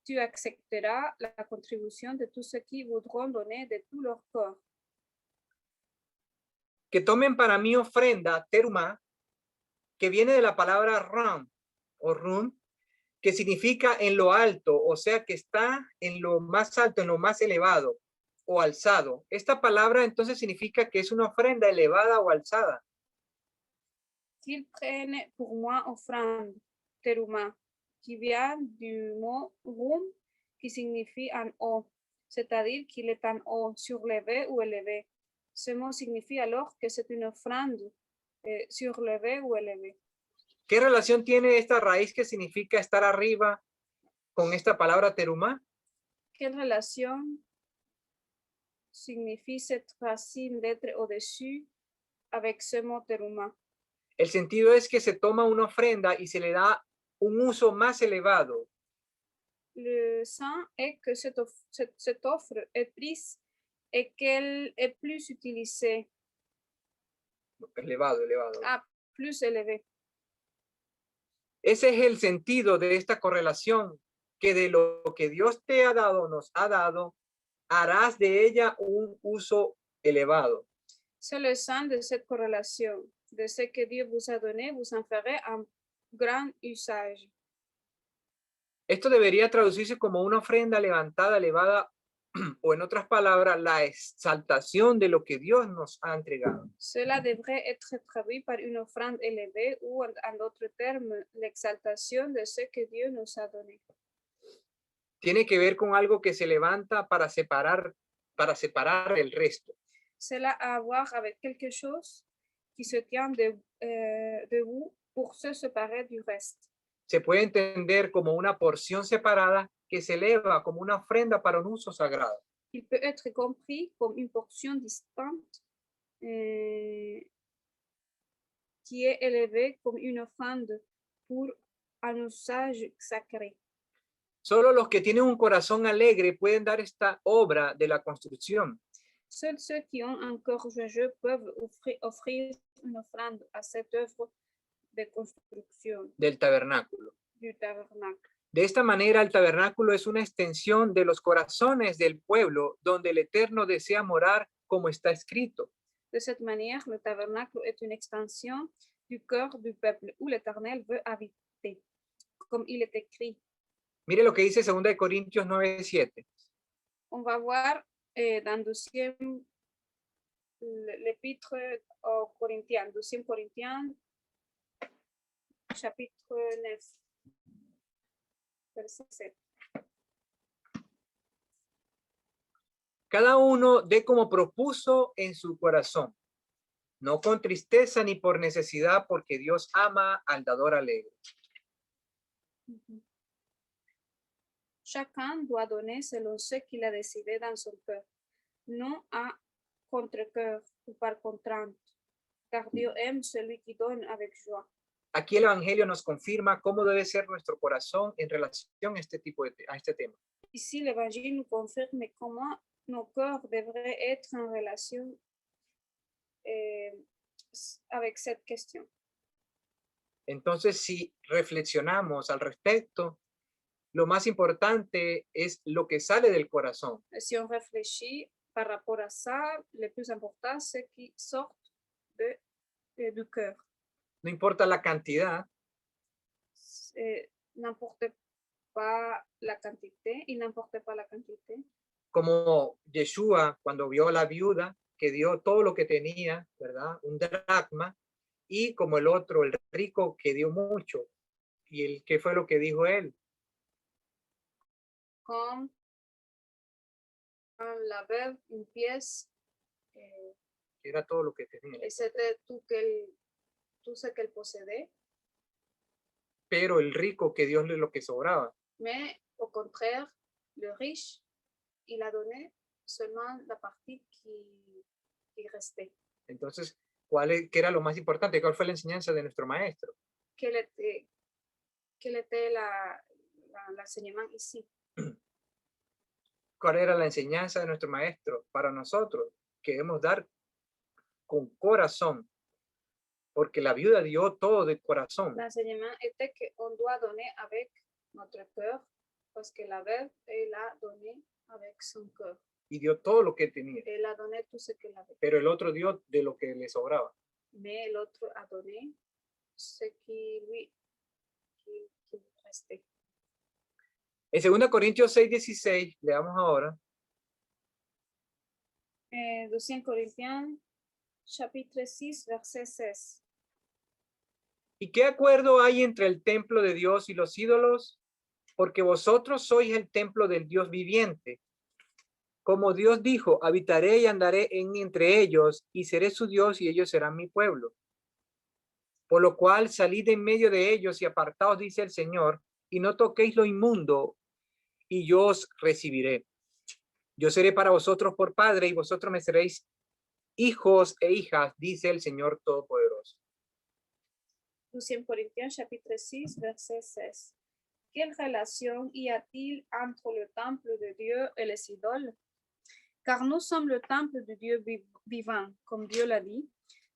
Tu accepteras la contribution de tous ceux qui voudront donner de tout leur corps. Que tomen para mí ofrenda, terumá, que viene de la palabra ram o rum, que significa en lo alto, o sea que está en lo más alto, en lo más elevado o alzado. Esta palabra entonces significa que es una ofrenda elevada o alzada. Qu'ils prennent pour moi offrande, teruma, qui vient du mot rum, qui signifie en haut, c'est-à-dire qu'il est en haut, surlevé ou élevé. Ce mot signifie alors que c'est une offrande surlevée ou élevée. ¿Qué relación tiene esta raíz que significa estar arriba con esta palabra terumá? Quelle relation signifie cette racine d'être au-dessus avec ce mot teruma? El sentido es que se toma una ofrenda y se le da un uso más elevado. Le sens est que cette offre est prise et qu'elle est plus utilisée. Elevado, elevado. Ah, plus élevé. Ese es el sentido de esta correlación, que de lo que Dios te ha dado, nos ha dado, harás de ella un uso elevado. C'est le sens de cette corrélation. De ce que Dieu vous a donné, vous en ferez un grand usage. Esto debería traducirse como una ofrenda levantada, elevada, o en otras palabras, la exaltación de lo que Dios nos ha entregado. Cela devrait être traduit par une offrande élevée ou, en d'autres termes, l'exaltation de ce que Dieu nous a donné. Tiene que ver con algo que se levanta para separar el resto. Cela a à voir avec quelque chose qui se tient debout pour se séparer du reste. Se puede entender como una porción separada que se eleva como una ofrenda para un uso sagrado. Il peut être compris comme une portion distincte qui est élevée comme une offrande pour un usage sacré. Solo los que tienen un corazón alegre pueden dar esta obra de la construcción. Seuls ceux qui ont un cœur joyeux peuvent offrir une offrande à cette œuvre de construction Del tabernáculo. du tabernacle. De esta manera, el tabernáculo es una extensión de los corazones del pueblo donde el Eterno desea morar, como está escrito. De cette manière, le tabernacle est une extension du cœur du peuple où l'Éternel veut habiter, comme il est écrit. Mire lo que dice 2 Corintios 9:7. On va voir dans l'épître aux Corinthiens, 2 Corinthiens, chapitre 9, verset 7. Cada uno dé como propuso en su corazón, no con tristeza ni por necesidad, porque Dios ama al dador alegre. Chacun doit donner selon ce qu'il a décidé dans son cœur, non à contre-cœur ou par contrainte, car Dieu aime celui qui donne avec joie. Aquí el Evangelio nos confirma cómo debe ser nuestro corazón en relación a este tema. Ici, l'Évangile nous confirme comment nos cœurs devraient être en relation avec cette question. Entonces, si reflexionamos al respecto, lo más importante es lo que sale del corazón. Si on réfléchit par rapport à ça, le plus important, c'est qui sort du cœur. No importa la cantidad, N'importe pas la quantité, il n'importe pas la quantité. como Yeshua cuando vio a la viuda que dio todo lo que tenía, ¿verdad? Un dracma, y como el otro, el rico, que dio mucho. ¿Y qué fue lo que dijo él? Comme la veuve, une pièce, Era todo lo que tenía. et c'était tout ce qu'elle possédait, Pero el rico que dio lo que sobraba. mais au contraire, le riche, il a donné seulement la partie qui restait. Entonces, ¿qué era lo más importante? ¿Cuál fue la enseñanza de nuestro maestro? Quel était l'enseignement ici? ¿Cuál era la enseñanza de nuestro maestro para nosotros? Que debemos dar con corazón, porque la viuda dio todo de corazón. L'enseignement était qu'on doit donner avec notre cœur, parce que la veuve, elle a donné avec son cœur. Y dio todo lo que tenía. Elle a donné tout ce qu'elle avait. Pero el otro dio de lo que le sobraba. Mais l'autre a donné ce qui lui restait. En 2 Corintios 6:16, leamos ahora. 2 Corinthiens, chapitre 6, verset 16. ¿Y qué acuerdo hay entre el templo de Dios y los ídolos? Porque vosotros sois el templo del Dios viviente. Como Dios dijo, habitaré y andaré entre ellos, y seré su Dios, y ellos serán mi pueblo. Por lo cual salid en medio de ellos y apartaos, dice el Señor, y no toquéis lo inmundo, y yo os recibiré. Yo seré para vosotros por padre, y vosotros me seréis hijos e hijas, dice el Señor Todopoderoso. 2 Corinthiens, chapitre 6, verset 16. Quelle relation y a-t-il entre le temple de Dieu et les idoles? Car nous sommes le temple de Dieu vivant, comme Dieu l'a dit.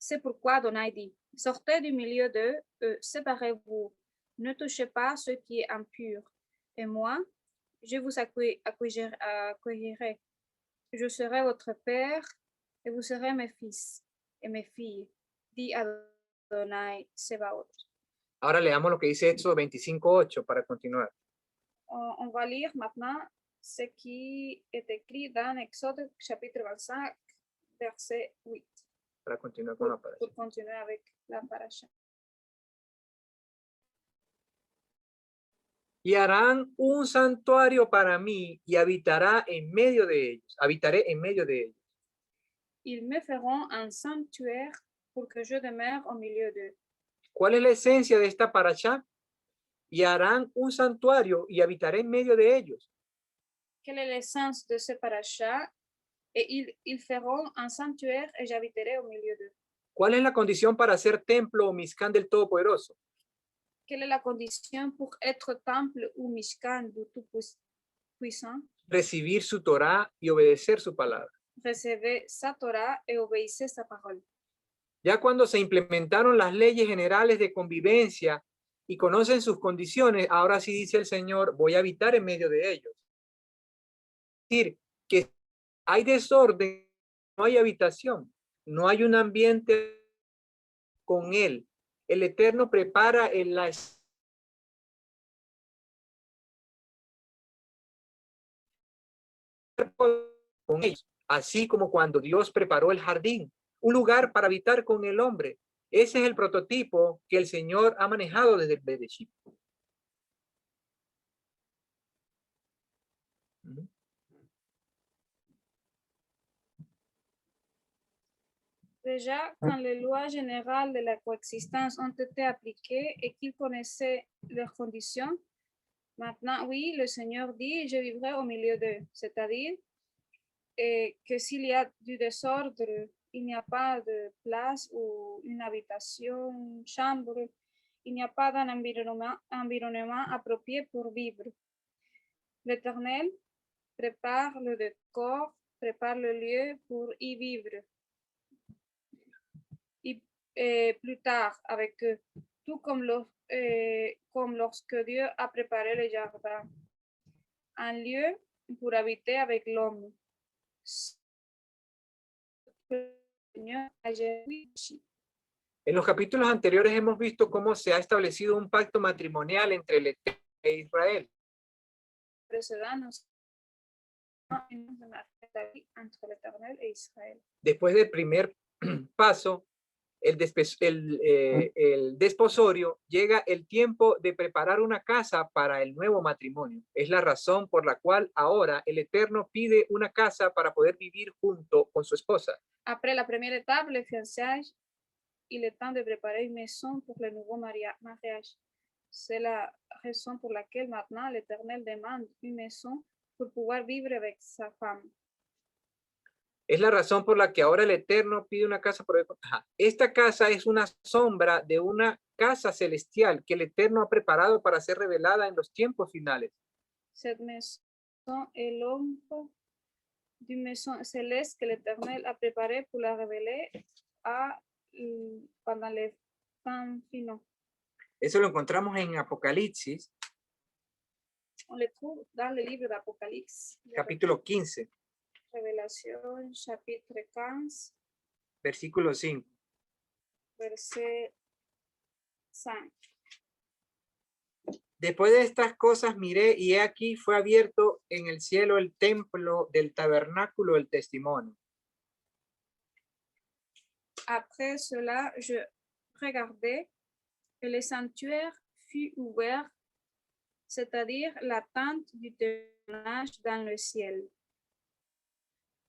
C'est pourquoi Adonai dit, sortez du milieu d'eux, séparez-vous, ne touchez pas ce qui est impur. Et moi, je vous accueillerai. Je serai votre père et vous serez mes fils et mes filles, dit Adonai Sebaot. Ahora leamos lo que dice Éxodo 25:8 para continuar. On va lire maintenant ce qui est écrit dans Exode chapitre 25, verset 8. Para continuar con la palabra. Pour continuer avec la parasha. Y harán un santuario para mí y habitará en medio de ellos. Habitaré en medio de ellos. Ils me feront un sanctuaire pour que je demeure au milieu d'eux. ¿Cuál es la esencia de esta parasha? Y harán un santuario y habitaré en medio de ellos. Quelle est l'essence de ce parasha? Et ils feront un sanctuaire et j'habiterai au milieu d'eux. ¿Cuál es la condición para ser templo o Mishkan del Todopoderoso? Quelle est la condition pour être temple ou mishkan du Tout-Puissant? Recibir su Torah y obedecer su palabra. Recevez sa Torah et obéissez sa parole. Ya cuando se implementaron las leyes generales de convivencia y conocen sus condiciones, ahora sí dice el Señor, voy a habitar en medio de ellos. Es decir, que hay desorden, no hay habitación, no hay un ambiente con Él. El Eterno prepara en la con ellos, así como cuando Dios preparó el jardín, un lugar para habitar con el hombre. Ese es el prototipo que el Señor ha manejado desde el Bereshit. Déjà, quand les lois générales de la coexistence ont été appliquées et qu'ils connaissaient leurs conditions, maintenant, oui, le Seigneur dit, je vivrai au milieu d'eux. C'est-à-dire que s'il y a du désordre, il n'y a pas de place ou une habitation, une chambre, il n'y a pas d'un environnement approprié pour vivre. L'Éternel prépare le décor, prépare le lieu pour y vivre. Et plus tard avec eux, tout comme lorsque Dieu a préparé le jardin, un lieu pour habiter avec l'homme. En los capítulos anteriores hemos visto cómo se ha establecido un pacto matrimonial entre el Eterno e Israel. Después del primer paso, el desposorio, llega el tiempo de preparar una casa para el nuevo matrimonio. Es la razón por la cual ahora el Eterno pide una casa para poder vivir junto con su esposa. Après la première étape, le fiançailles, il est temps de préparer une maison pour le nouveau mariage. C'est la raison pour laquelle maintenant l'Éternel demande une maison pour pouvoir vivre avec sa femme. Es la razón por la que ahora el Eterno pide una casa por esta casa es una sombra de una casa celestial que el Eterno ha preparado para ser revelada en los tiempos finales. Cette maison est l'ombre d'une maison céleste que l'Éternel a préparée pour la révéler pendant les temps finaux. Eso lo encontramos en Apocalipsis. On le trouve dans le livre d'Apocalypse. Capítulo 15. Revelación, chapitre 15. Versículo 5. Verset 5. Después de estas cosas miré y he aquí fue abierto en el cielo el templo del tabernáculo del testimonio. Après cela, je regardais et le sanctuaire fut ouvert, c'est-à-dire la tente du témoignage dans le ciel.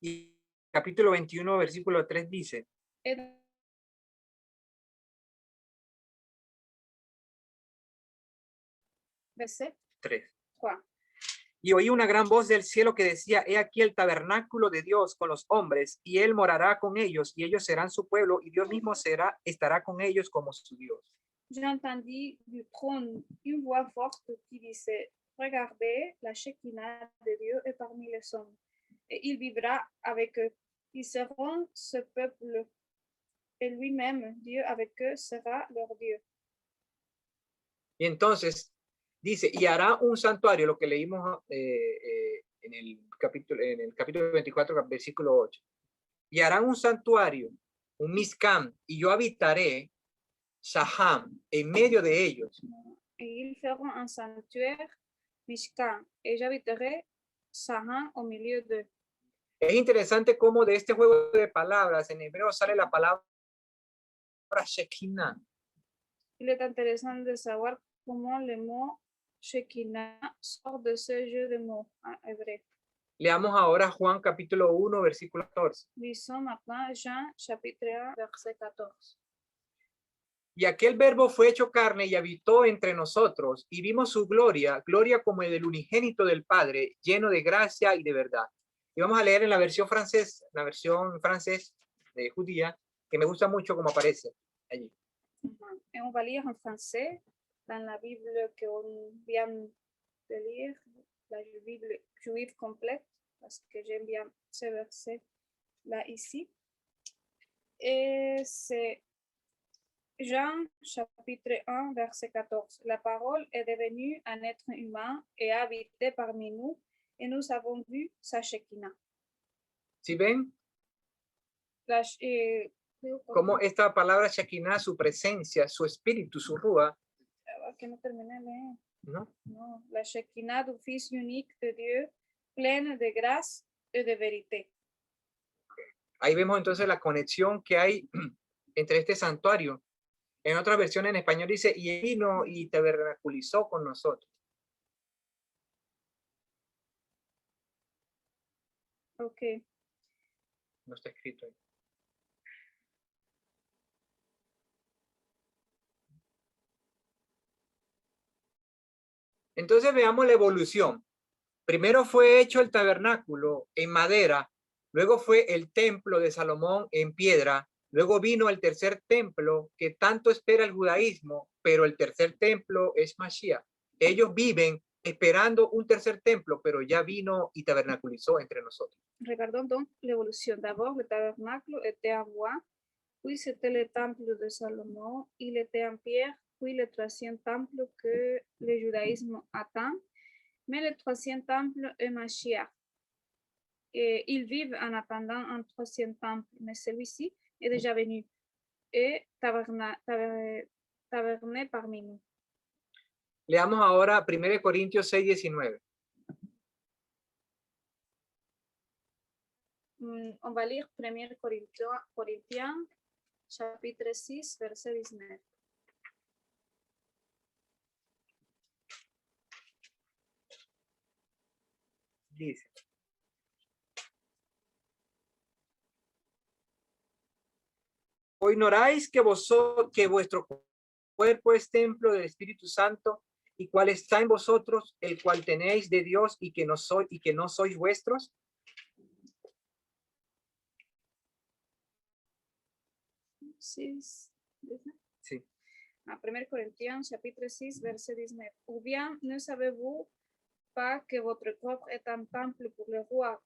Y capítulo 21, versículo 3 dice, verset 3. 3. Y oí una gran voz del cielo que decía, he aquí el tabernáculo de Dios con los hombres, y él morará con ellos, y ellos serán su pueblo, y Dios mismo estará con ellos como su Dios. J'entendis du trône une voix forte qui disait, regardez, la Shekinah de Dieu est parmi les hommes, et il vivra avec eux. Ils seront ce peuple, et lui-même, Dieu avec eux, sera leur Dieu. Y entonces dice, y hará un santuario, lo que leímos en el capítulo 24, versículo 8. Y harán un santuario, un Mizcam, y yo habitaré Shaham en medio de ellos. Et ils feront un sanctuaire, Mishkan, et j'habiterai Sahan au milieu d'eux. Es interesante cómo de este juego de palabras en hebreo sale la palabra Shekinah. Il est intéressant de savoir comment le mot Shekinah sort de ce jeu de mots en hébreu. Leamos ahora Juan capítulo 1, versículo 14. Lisons maintenant Jean chapitre 1, verset 14. Y aquel verbo fue hecho carne y habitó entre nosotros, y vimos su gloria, gloria como el del unigénito del Padre, lleno de gracia y de verdad. Y vamos a leer en la versión francés de judía, que me gusta mucho como aparece allí. Et on va lire en français dans la Bible qu'on vient de lire, la Bible juive complète, parce que j'aime bien ce verset là ici. Et c'est Jean chapitre 1, verset 14. La parole est devenue un être humain et a habité parmi nous, et nous avons vu sa Shekinah. ¿Sí ven cómo esta palabra Shekinah, su presencia, su espíritu, su rúa, que no terminé de leer. ¿no? No, la Shekinah du Fils unique de Dieu, pleine de grâce et de vérité. Ahí vemos entonces la conexión que hay entre este santuario. En otra versión en español dice, y vino y tabernaculizó con nosotros. Ok. No está escrito ahí. Entonces veamos la evolución. Primero fue hecho el tabernáculo en madera, luego fue el templo de Salomón en piedra, luego vino el tercer templo que tanto espera el judaísmo, pero el tercer templo es Mashiach. Ellos viven esperando un tercer templo, pero ya vino y tabernaculizó entre nosotros. Regardons donc l'évolution. D'abord, le tabernacle était en bois, puis c'était le temple de Salomon, il était en pierre, puis le troisième temple que le judaïsme attend, mais le troisième temple est Mashiach. Et ils vivent en attendant un troisième temple, mais celui-ci est déjà venu et taberné parmi nous. Leamos ahora 1 Corintios 6, 19. On va lire 1 Corinthiens, chapitre 6, verset 19. Dice. ¿O ignoráis que vuestro cuerpo es templo del Espíritu Santo, y cuál está en vosotros, el cual tenéis de Dios y que no sois vuestros? Sí. Ah, 1 Corinthiens, chapitre 6, verset 19. Ou bien ne savez-vous pas que votre corps est un temple pour le roi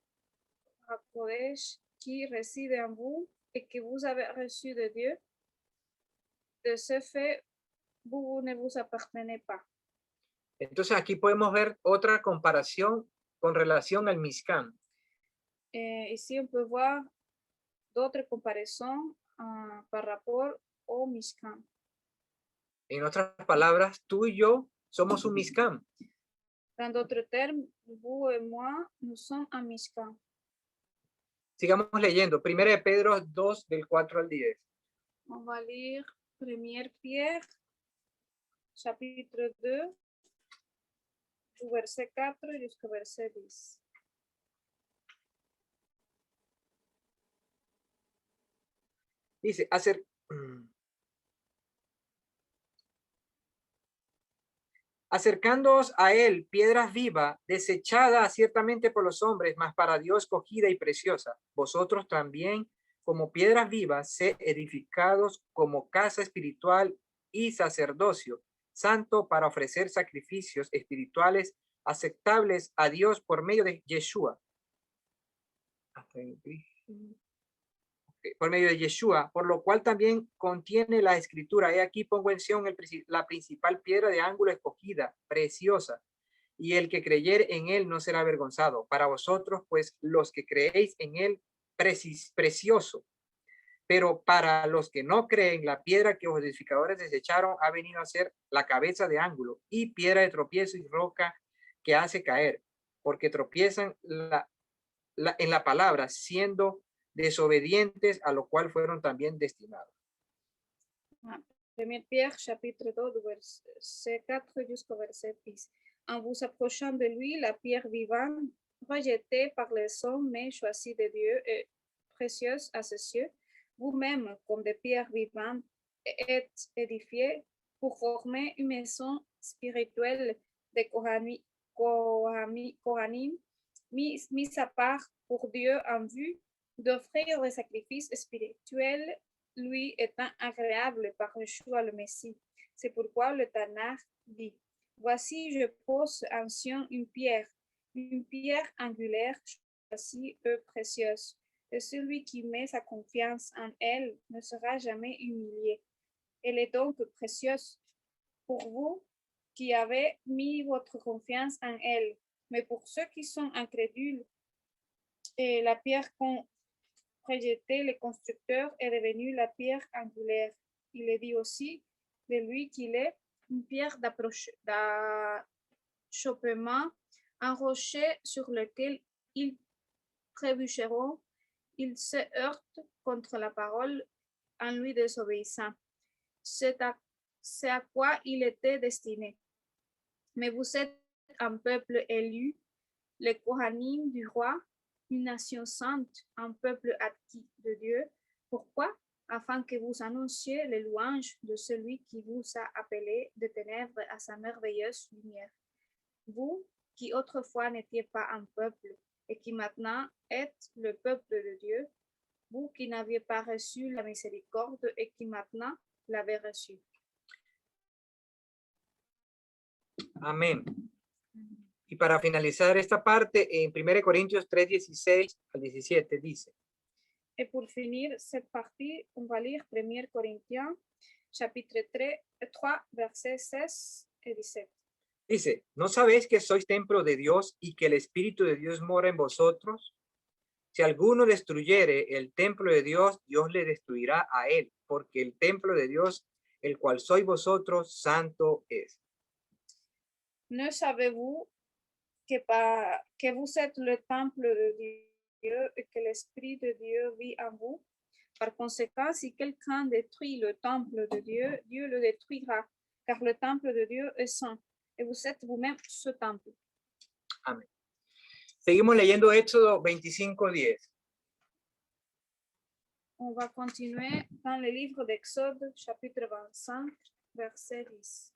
HaKodesh qui réside en vous et que vous avez reçu de Dieu? De ce fait, vous ne vous appartenez pas. Entonces aquí podemos ver otra comparación con relación al Mizcam. Ici, on peut voir d'autres comparaisons par rapport au Mishkan. En otras palabras, tú y yo somos un Mizcam. En d'autres termes, vous et moi, nous sommes un Mishkan. Sigamos leyendo. 1 Pedro 2, del 4 al 10. On va lire 1 Pierre, chapitre 2, du verset 4 jusqu'au verset 10. Dice, acercándoos a él, piedras vivas, desechada ciertamente por los hombres, mas para Dios cogida y preciosa. Vosotros también, como piedras vivas, sed edificados como casa espiritual y sacerdocio santo para ofrecer sacrificios espirituales aceptables a Dios por medio de Yeshua. Ok. por medio de Yeshua, por lo cual también contiene la escritura. He aquí pongo en Sión la principal piedra de ángulo escogida, preciosa, y el que creyere en él no será avergonzado. Para vosotros, pues, los que creéis en él, precioso. Pero para los que no creen, la piedra que los edificadores desecharon ha venido a ser la cabeza de ángulo y piedra de tropiezo y roca que hace caer, porque tropiezan en la palabra, siendo desobedientes, a lo cual fueron también destinados. 1 Pierre, chapitre 2, verset 4 jusqu'au verset 10. En vous approchant de lui, la pierre vivante, rejetée par les hommes, mais choisie de Dieu et précieuse à ses yeux, vous-même, comme des pierres vivantes, êtes édifiés pour former une maison spirituelle de Kohanim, mis à part pour Dieu en vue d'offrir les sacrifices spirituels lui étant agréable par Yeshua le Messie. C'est pourquoi le Tanakh dit, voici je pose en Sion une pierre angulaire, choisie et précieuse. Et celui qui met sa confiance en elle ne sera jamais humilié. Elle est donc précieuse pour vous qui avez mis votre confiance en elle. Mais pour ceux qui sont incrédules, la pierre qu'ont rejeté les constructeurs est devenue la pierre angulaire. Il est dit aussi de lui qu'il est une pierre d'achoppement, un rocher sur lequel ils trébucheront. Ils se heurtent contre la parole en lui désobéissant. C'est à quoi il était destiné. Mais vous êtes un peuple élu, les Kohanim du roi, une nation sainte, un peuple acquis de Dieu. Pourquoi? Afin que vous annonciez les louanges de celui qui vous a appelé de ténèbres à sa merveilleuse lumière. Vous, qui autrefois n'étiez pas un peuple et qui maintenant êtes le peuple de Dieu, vous qui n'aviez pas reçu la miséricorde et qui maintenant l'avez reçue. Amén. Y para finalizar esta parte, en 1 Corintios 3, 16 al 17 dice. Et pour finir cette partie, on va lire 1 Corinthiens, chapitre 3, versets 16 et 17. Dice, ¿no sabéis que sois templo de Dios y que el Espíritu de Dios mora en vosotros? Si alguno destruyere el templo de Dios, Dios le destruirá a él, porque el templo de Dios, el cual sois vosotros, santo es. Ne savez-vous que vous êtes le temple de Dieu et que l'Esprit de Dieu vit en vous? Par conséquent, si quelqu'un détruit le temple de Dieu, Dieu le détruira, car le temple de Dieu est saint, et vous êtes vous-même ce temple. Amén. Seguimos leyendo Éxodo 25:10. On va continuer dans le livre d'Exode, chapitre 25, verset 10.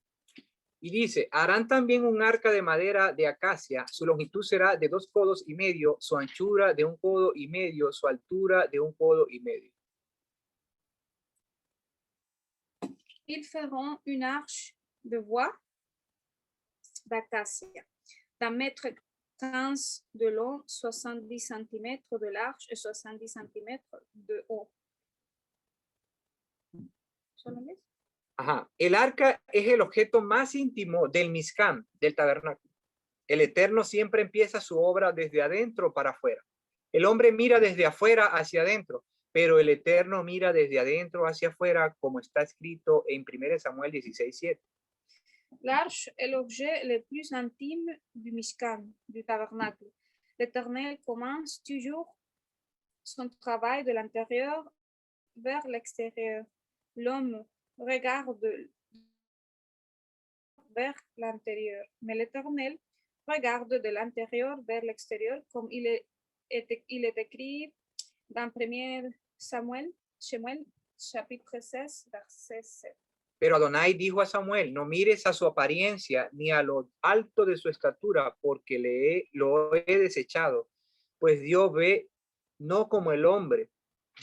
Y dice, harán también un arca de madera de acacia, su longitud será de 2 codos y medio, su anchura de 1 codo y medio, su altura de 1 codo y medio. Ils feront une arche de bois d'acacia, d'un mètre 15 de long, 70 cm de large et 70 cm de haut. Ajá. El arca es el objeto más íntimo del Mishkan, del tabernáculo. El Eterno siempre empieza su obra desde adentro para afuera. El hombre mira desde afuera hacia adentro, pero el Eterno mira desde adentro hacia afuera, como está escrito en 1 Samuel 16:7. L'arche est l'objet le plus intime du Mishkan, du tabernacle. L'Éternel commence toujours son travail de l'intérieur vers l'extérieur. L'homme regarde vers l'intérieur, mais l'Éternel regarde de l'intérieur vers l'extérieur, comme il est écrit dans 1 Samuel, chapitre 16, verset 7. Pero Adonai dijo a Samuel, no mires a su apariencia ni a lo alto de su estatura, porque lo he desechado. Pues Dios ve no como el hombre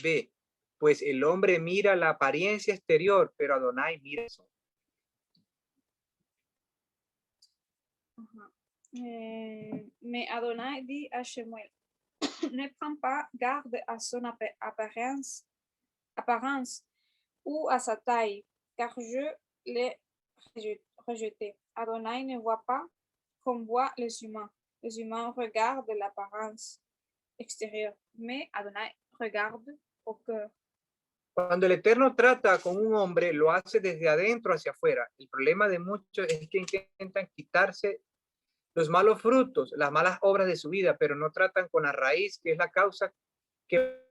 ve, pues el hombre mira la apariencia exterior, pero Adonai mira eso. Mais Adonai dit à Samuel, ne prends pas garde à son apparence, apparence ou à sa taille, car je l'ai rejeté. Adonai ne voit pas comme voient les humains. Les humains regardent l'apparence extérieure, mais Adonai regarde au cœur. Cuando el Eterno trata con un hombre, lo hace desde adentro hacia afuera. El problema de muchos es que intentan quitarse los malos frutos, las malas obras de su vida, pero no tratan con la raíz, que es la causa que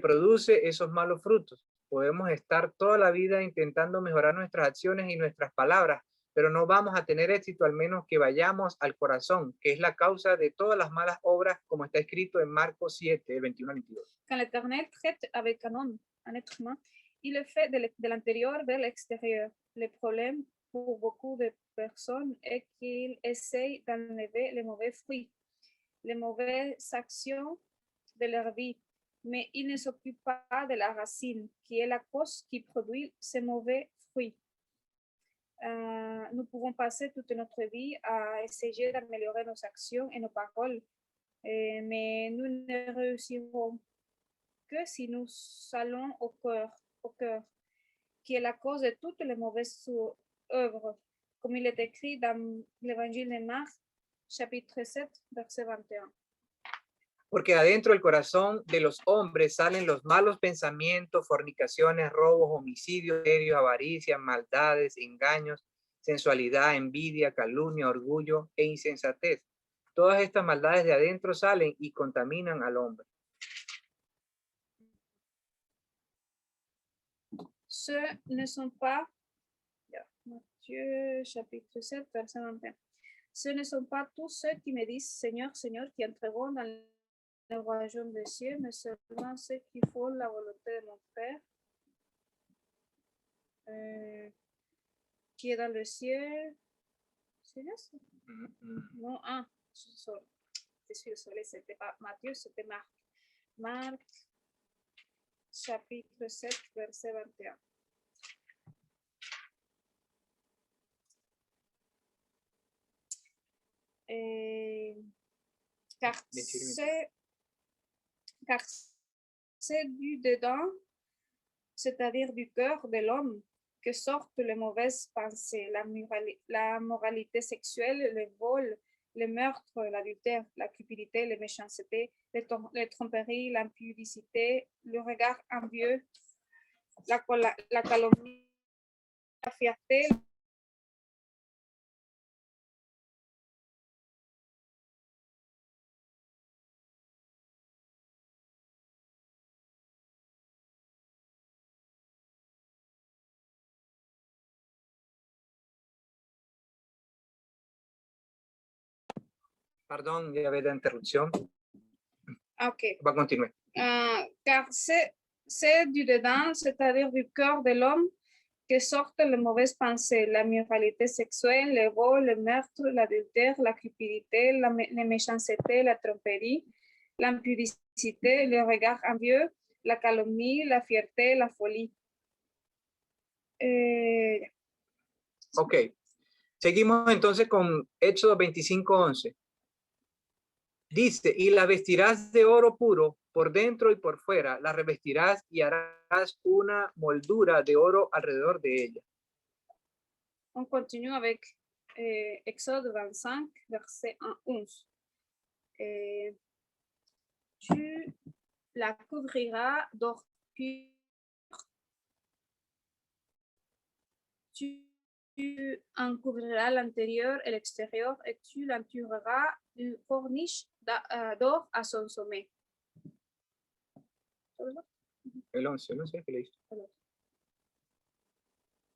produce esos malos frutos. Podemos estar toda la vida intentando mejorar nuestras acciones y nuestras palabras, pero no vamos a tener éxito al menos que vayamos al corazón, que es la causa de todas las malas obras, como está escrito en Marcos 7, 21 al 22. Quand l'Éternel traite avec un homme, un être humain, il le fait de l'intérieur vers l'extérieur. Le problème pour beaucoup de personnes est qu'ils essayent d'enlever les mauvais fruits, les mauvaises actions de leur vie, mais ils ne s'occupent pas de la racine, qui est la cause qui produit ces mauvais fruits. Nous pouvons passer toute notre vie à essayer d'améliorer nos actions et nos paroles, mais nous ne réussirons que si nous allons au cœur, qui est la cause de toutes les mauvaises œuvres, comme il est écrit dans l'évangile de Marc, chapitre 7, verset 21. Porque adentro del corazón de los hombres salen los malos pensamientos, fornicaciones, robos, homicidios, avaricia, maldades, engaños, sensualidad, envidia, calumnia, orgullo e insensatez. Todas estas maldades de adentro salen y contaminan al hombre. Ce ne sont pas, Matthieu chapitre 7, verset 21. Ce ne sont pas tous ceux qui me disent Seigneur, Seigneur, qui entreront dans le royaume des cieux, mais seulement ceux qui font la volonté de mon Père, qui est dans le ciel. C'est là ça? Non, je suis désolée, c'était pas Matthieu, c'était Marc. Marc, chapitre 7, verset 21. Car c'est du dedans, c'est-à-dire du cœur de l'homme, que sortent les mauvaises pensées, la moralité sexuelle, le vol, le meurtre, l'adultère, la cupidité, la méchanceté, les tromperies, l'impudicité, le regard envieux, la calomnie, la fierté. Perdón, ya había la interrupción. Ok. Va a continuar. Car c'est du dedans, c'est-à-dire du cœur de l'homme, que sortent les mauvaises pensées, la moralité sexuelle, le vol, le meurtre, l'adultère, la cupidité, la méchanceté, la tromperie, l'impudicité, le regard envieux, la calomnie, la fierté, la folie. Ok. Seguimos entonces con Éxodo 25:11. Dice, y la vestirás de oro puro por dentro y por fuera, la revestirás y harás una moldura de oro alrededor de ella. On continue avec Exode 25, verset 1-11. Tu la couvriras d'or pur. Tu en couvriras l'intérieur et l'extérieur et tu l'entourera d'une corniche d'or à son sommet. El 11, no sé qué le hizo.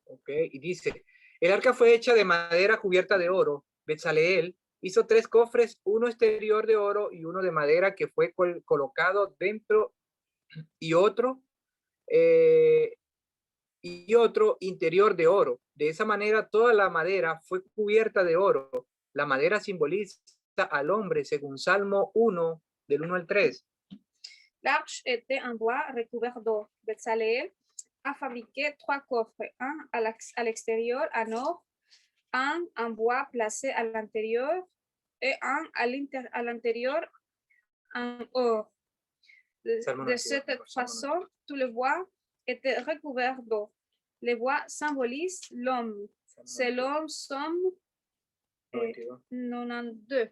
Ok, y dice, el arca fue hecha de madera cubierta de oro. Bezaleel hizo 3 cofres, uno exterior de oro y uno de madera que fue colocado dentro y otro interior de oro. De esa manera toda la madera fue cubierta de oro. La madera simboliza al hombre según Salmo 1 del 1 al 3. L'arche était en bois recouvert d'or. Bezaleel a fabriqué 3 coffres, un à l'extérieur en or, un en bois placé à l'intérieur et un à l'intérieur en or. De cette façon, tout le bois était recouvert d'eau. Les bois symbolisent l'homme. C'est l'homme, Somme 92. 92,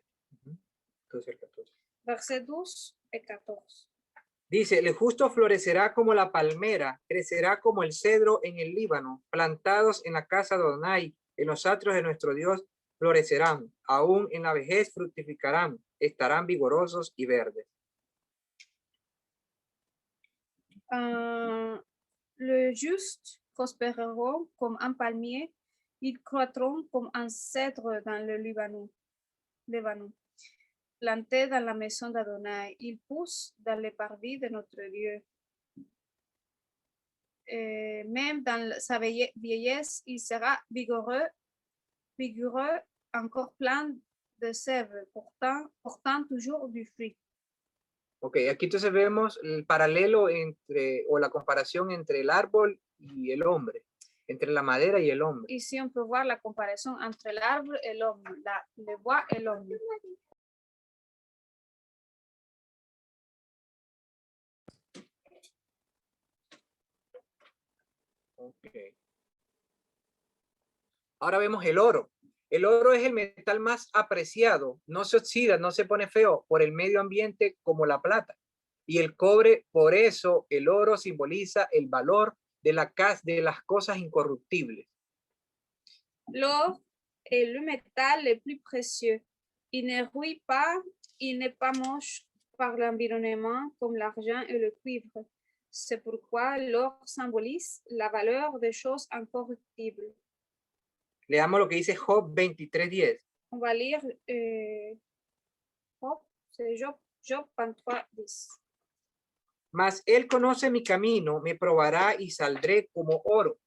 Entonces el 14. versets 12 et 14. Dice, el justo florecerá como la palmera, crecerá como el cedro en el Líbano, plantados en la casa de Adonai, en los atrios de nuestro Dios florecerán, aún en la vejez fructificarán, estarán vigorosos y verdes. Le juste prospérera comme un palmier, ils croîtront comme un cèdre dans le Libanon. Plantés dans la maison d'Adonai, ils poussent dans les parvis de notre Dieu. Même dans sa vieillesse, il sera vigoureux, encore plein de sève, portant toujours du fruit. Ok, aquí entonces vemos el paralelo entre, o la comparación entre el árbol y el hombre, entre la madera y el hombre. Ici, on peut voir la comparaison entre l'arbre et l'homme, le bois et l'homme. Okay. Ahora vemos el oro. El oro es el metal más apreciado, no se oxida, no se pone feo por el medio ambiente como la plata. Y el cobre, por eso el oro simboliza el valor de las cosas incorruptibles. L'or est le métal le plus précieux. Il ne rouille pas, il n'est pas moche par l'environnement comme l'argent et le cuivre. C'est pourquoi l'or symbolise la valeur des choses incorruptibles. Leamos lo que dice Job 23:10. On va lire Job 23:10. Mas él conoce mi camino, me probará y saldré como oro.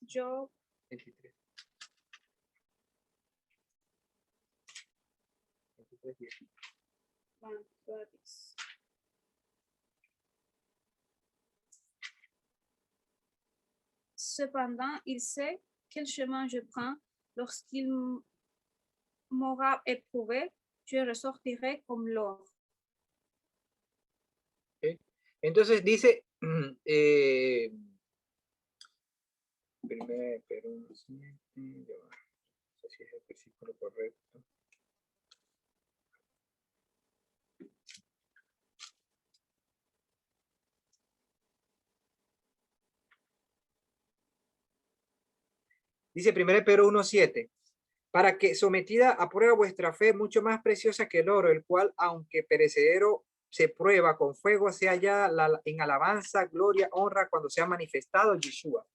Job 23. Cependant, il sait quel chemin je prends. Lorsqu'il m'aura éprouvé, je ressortirai comme l'or. Okay. Entonces dice, pero no sé si es el versículo correcto. Dice 1 Pedro 1:7, para que sometida a prueba vuestra fe, mucho más preciosa que el oro, el cual, aunque perecedero, se prueba con fuego, sea ya en alabanza, gloria, honra, cuando sea manifestado Yeshua.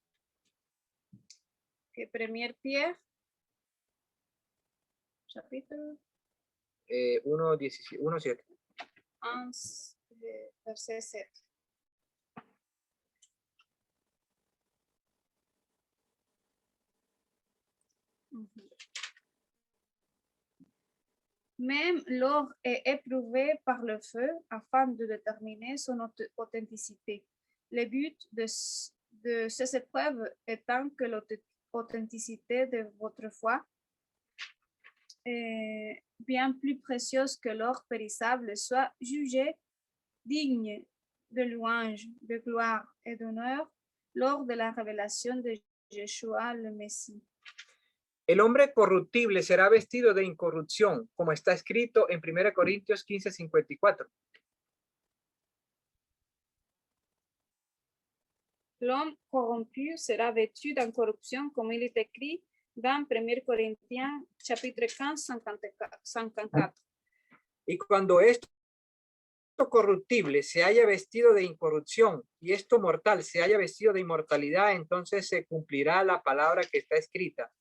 Okay, 1 Pierre, chapitre 1:7. 1, verset 7. Même l'or est éprouvé par le feu afin de déterminer son authenticité. Le but de ces épreuves étant que l'authenticité de votre foi est bien plus précieuse que l'or périssable soit jugée digne de louange, de gloire et d'honneur lors de la révélation de Yeshua le Messie. El hombre corruptible será vestido de incorrupción, como está escrito en 1 Corintios 15:54. L'homme corrompu sera vêtu d'incorruption, comme il est écrit dans 1 Corinthiens chapitre 15, 54. Y cuando esto corruptible se haya vestido de incorrupción y esto mortal se haya vestido de inmortalidad, entonces se cumplirá la palabra que está escrita.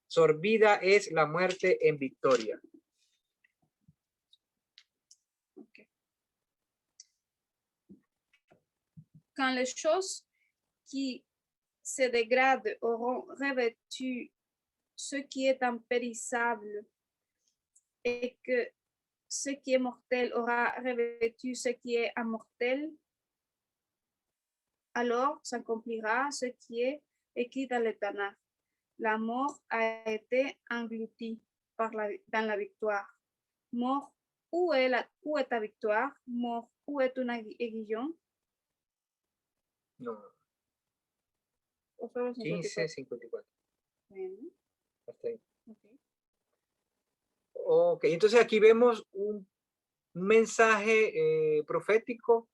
Sorbida es la muerte en victoria. Okay. Quand les choses qui se dégradent auront revêtu ce qui est impérissable et que ce qui est mortel aura revêtu ce qui est immortel, alors s'accomplira ce qui est écrit dans le Tanakh. La mort a été engloutie dans la victoire. Mort, où est ta victoire? Mort, où est ton aiguillon? No, O solo 54. 15:54. Bueno, Hasta ahí. okay. Ok, entonces aquí vemos un mensaje profético,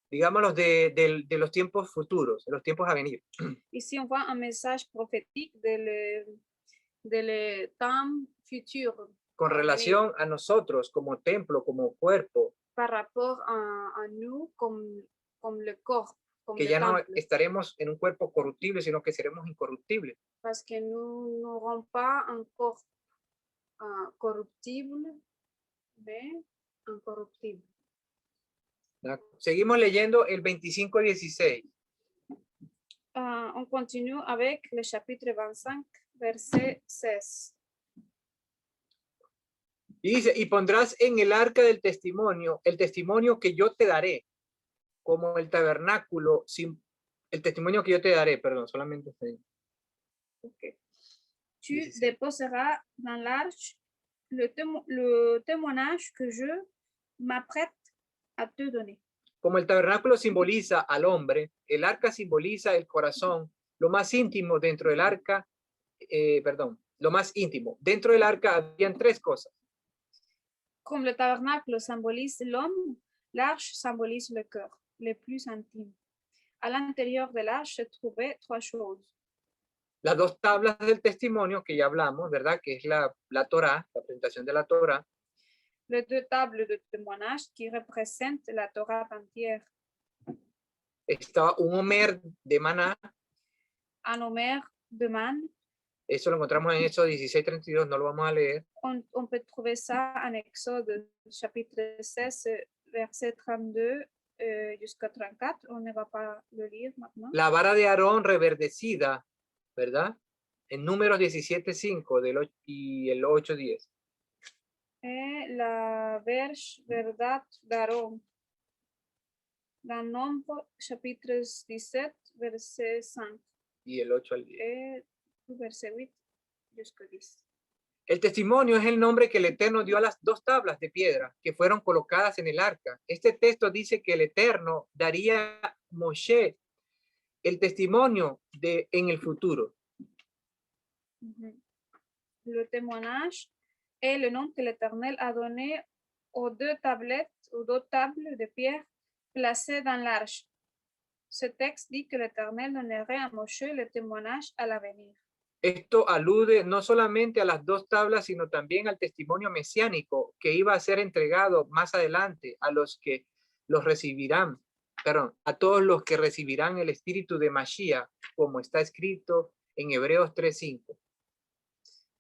digámoslo, de los tiempos futuros, de los tiempos a venir. Ici, on voit un message prophétique de le temps futur Con relación a nosotros como templo, como cuerpo, par rapport à nous comme le corps, comme que le ya no temple. estaremos en un cuerpo corruptible, sino que seremos incorruptibles. Parce que nous n'aurons pas un corps corruptible, mais incorruptible. Seguimos leyendo el 25:16. On continue avec le chapitre 25, verset 16. Y dice, y pondrás en el arca del testimonio, el testimonio que yo te daré, como el tabernáculo, el testimonio que yo te daré, perdón, solamente estoy ahí. Okay. Tu 16. déposeras dans l'arche le témoignage que je m'apprête à te donner. Como el tabernáculo simboliza al hombre, el arca simboliza el corazón, lo más íntimo dentro del arca, lo más íntimo. Dentro del arca habían tres cosas. Comme le tabernacle symbolise l'homme, l'arche symbolise le cœur, le plus intime. À l'intérieur de l'arche se trouvaient trois choses. Las dos tablas del testimonio que ya hablamos, ¿verdad? Que es la Torá, la presentación de la Torá. Les deux tables de témoignage qui représentent la Torah entière. Estaba un homer de maná. Un homer de manne. Eso lo encontramos en Éxodo 16:32, no lo vamos a leer. On peut trouver ça en Exode chapitre 16, verset 32 jusqu'à 34. On ne va pas le lire maintenant. La vara de Aarón reverdecida, ¿verdad? En Números 17:5 y el 8:10. La verge verdad d'Aaron. Dans Nombre chapitre 17, verset 5. Y el 8 al 10. Verset 8 jusqu'à 10. El testimonio es el nombre que el Eterno dio a las dos tablas de piedra que fueron colocadas en el arca. Este texto dice que el Eterno daría a Moshe el testimonio en el futuro. Le témoignage est le nom que l'Éternel a donné aux deux tablettes, aux deux tables de pierre placées dans l'arche. Ce texte dit que l'Éternel donnerait à Moshe le témoignage à l'avenir. Esto alude no solamente a las dos tablas, sino también al testimonio mesiánico que iba a ser entregado más adelante a los que los recibirán, a todos los que recibirán el espíritu de Mashiach, como está escrito en Hebreos 3:5.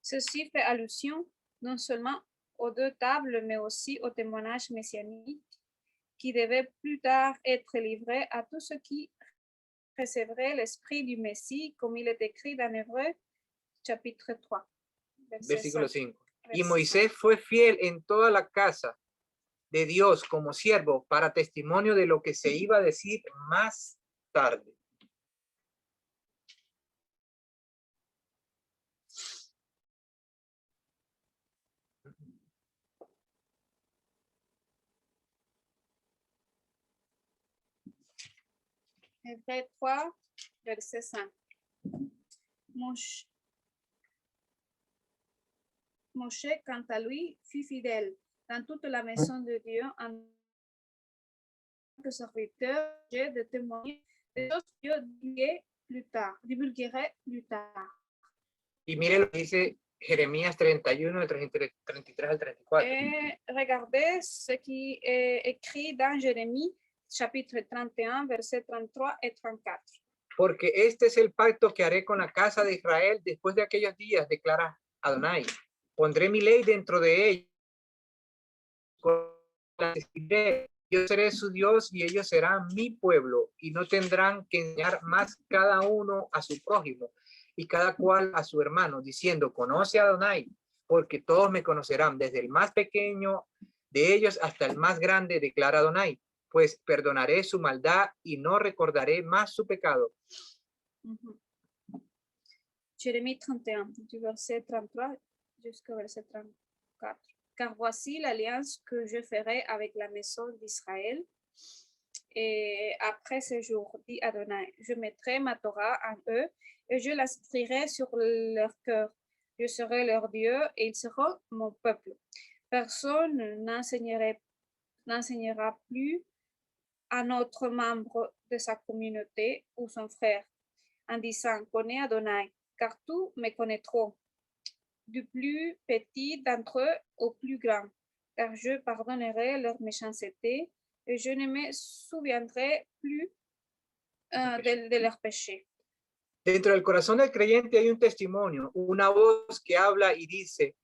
Ceci fait allusion non seulement aux deux tables, mais aussi au témoignage messianique qui devait plus tard être livré à tous ceux qui recevraient l'esprit du Messie, comme il est écrit dans Hébreux, chapitre 3. Versículo 5. Y Moisés fue fiel en toda la casa de Dios como siervo para testimonio de lo que se iba a decir más tarde. Hébreux 3, verset 5. Moshe, quant à lui, fut fidèle dans toute la maison de Dieu en tant que serviteur de témoigner de choses que Dieu divulguerait plus tard. Y mire lo que dice Jeremías 31, del 33 al 34. Et regardez ce qui est écrit dans Jérémie, chapitre 31, versets 33 et 34. Porque este es el pacto que haré con la casa de Israel después de aquellos días, declara Adonai. Pondré mi ley dentro de ellos. Yo seré su Dios y ellos serán mi pueblo, y no tendrán que enseñar más cada uno a su prójimo y cada cual a su hermano, diciendo: conoce a Adonai, porque todos me conocerán, desde el más pequeño de ellos hasta el más grande, declara Adonai, pues perdonaré su maldad y no recordaré más su pecado. Jérémie 31, du verset 33 jusqu'au verset 34. Car voici l'alliance que je ferai avec la maison d'Israël. Et après ce jour, dit Adonai, je mettrai ma Torah en eux et je l'inscrirai sur leur cœur. Je serai leur Dieu et ils seront mon peuple. Personne n'enseignera plus à notre membre de sa communauté ou son frère en disant, connais Adonai, car tous me connaîtront, du plus petit d'entre eux au plus grand, car je pardonnerai leur méchanceté et je ne me souviendrai plus de leurs péchés. Dentro del corazón del creyente hay un testimonio, una voz que habla y dice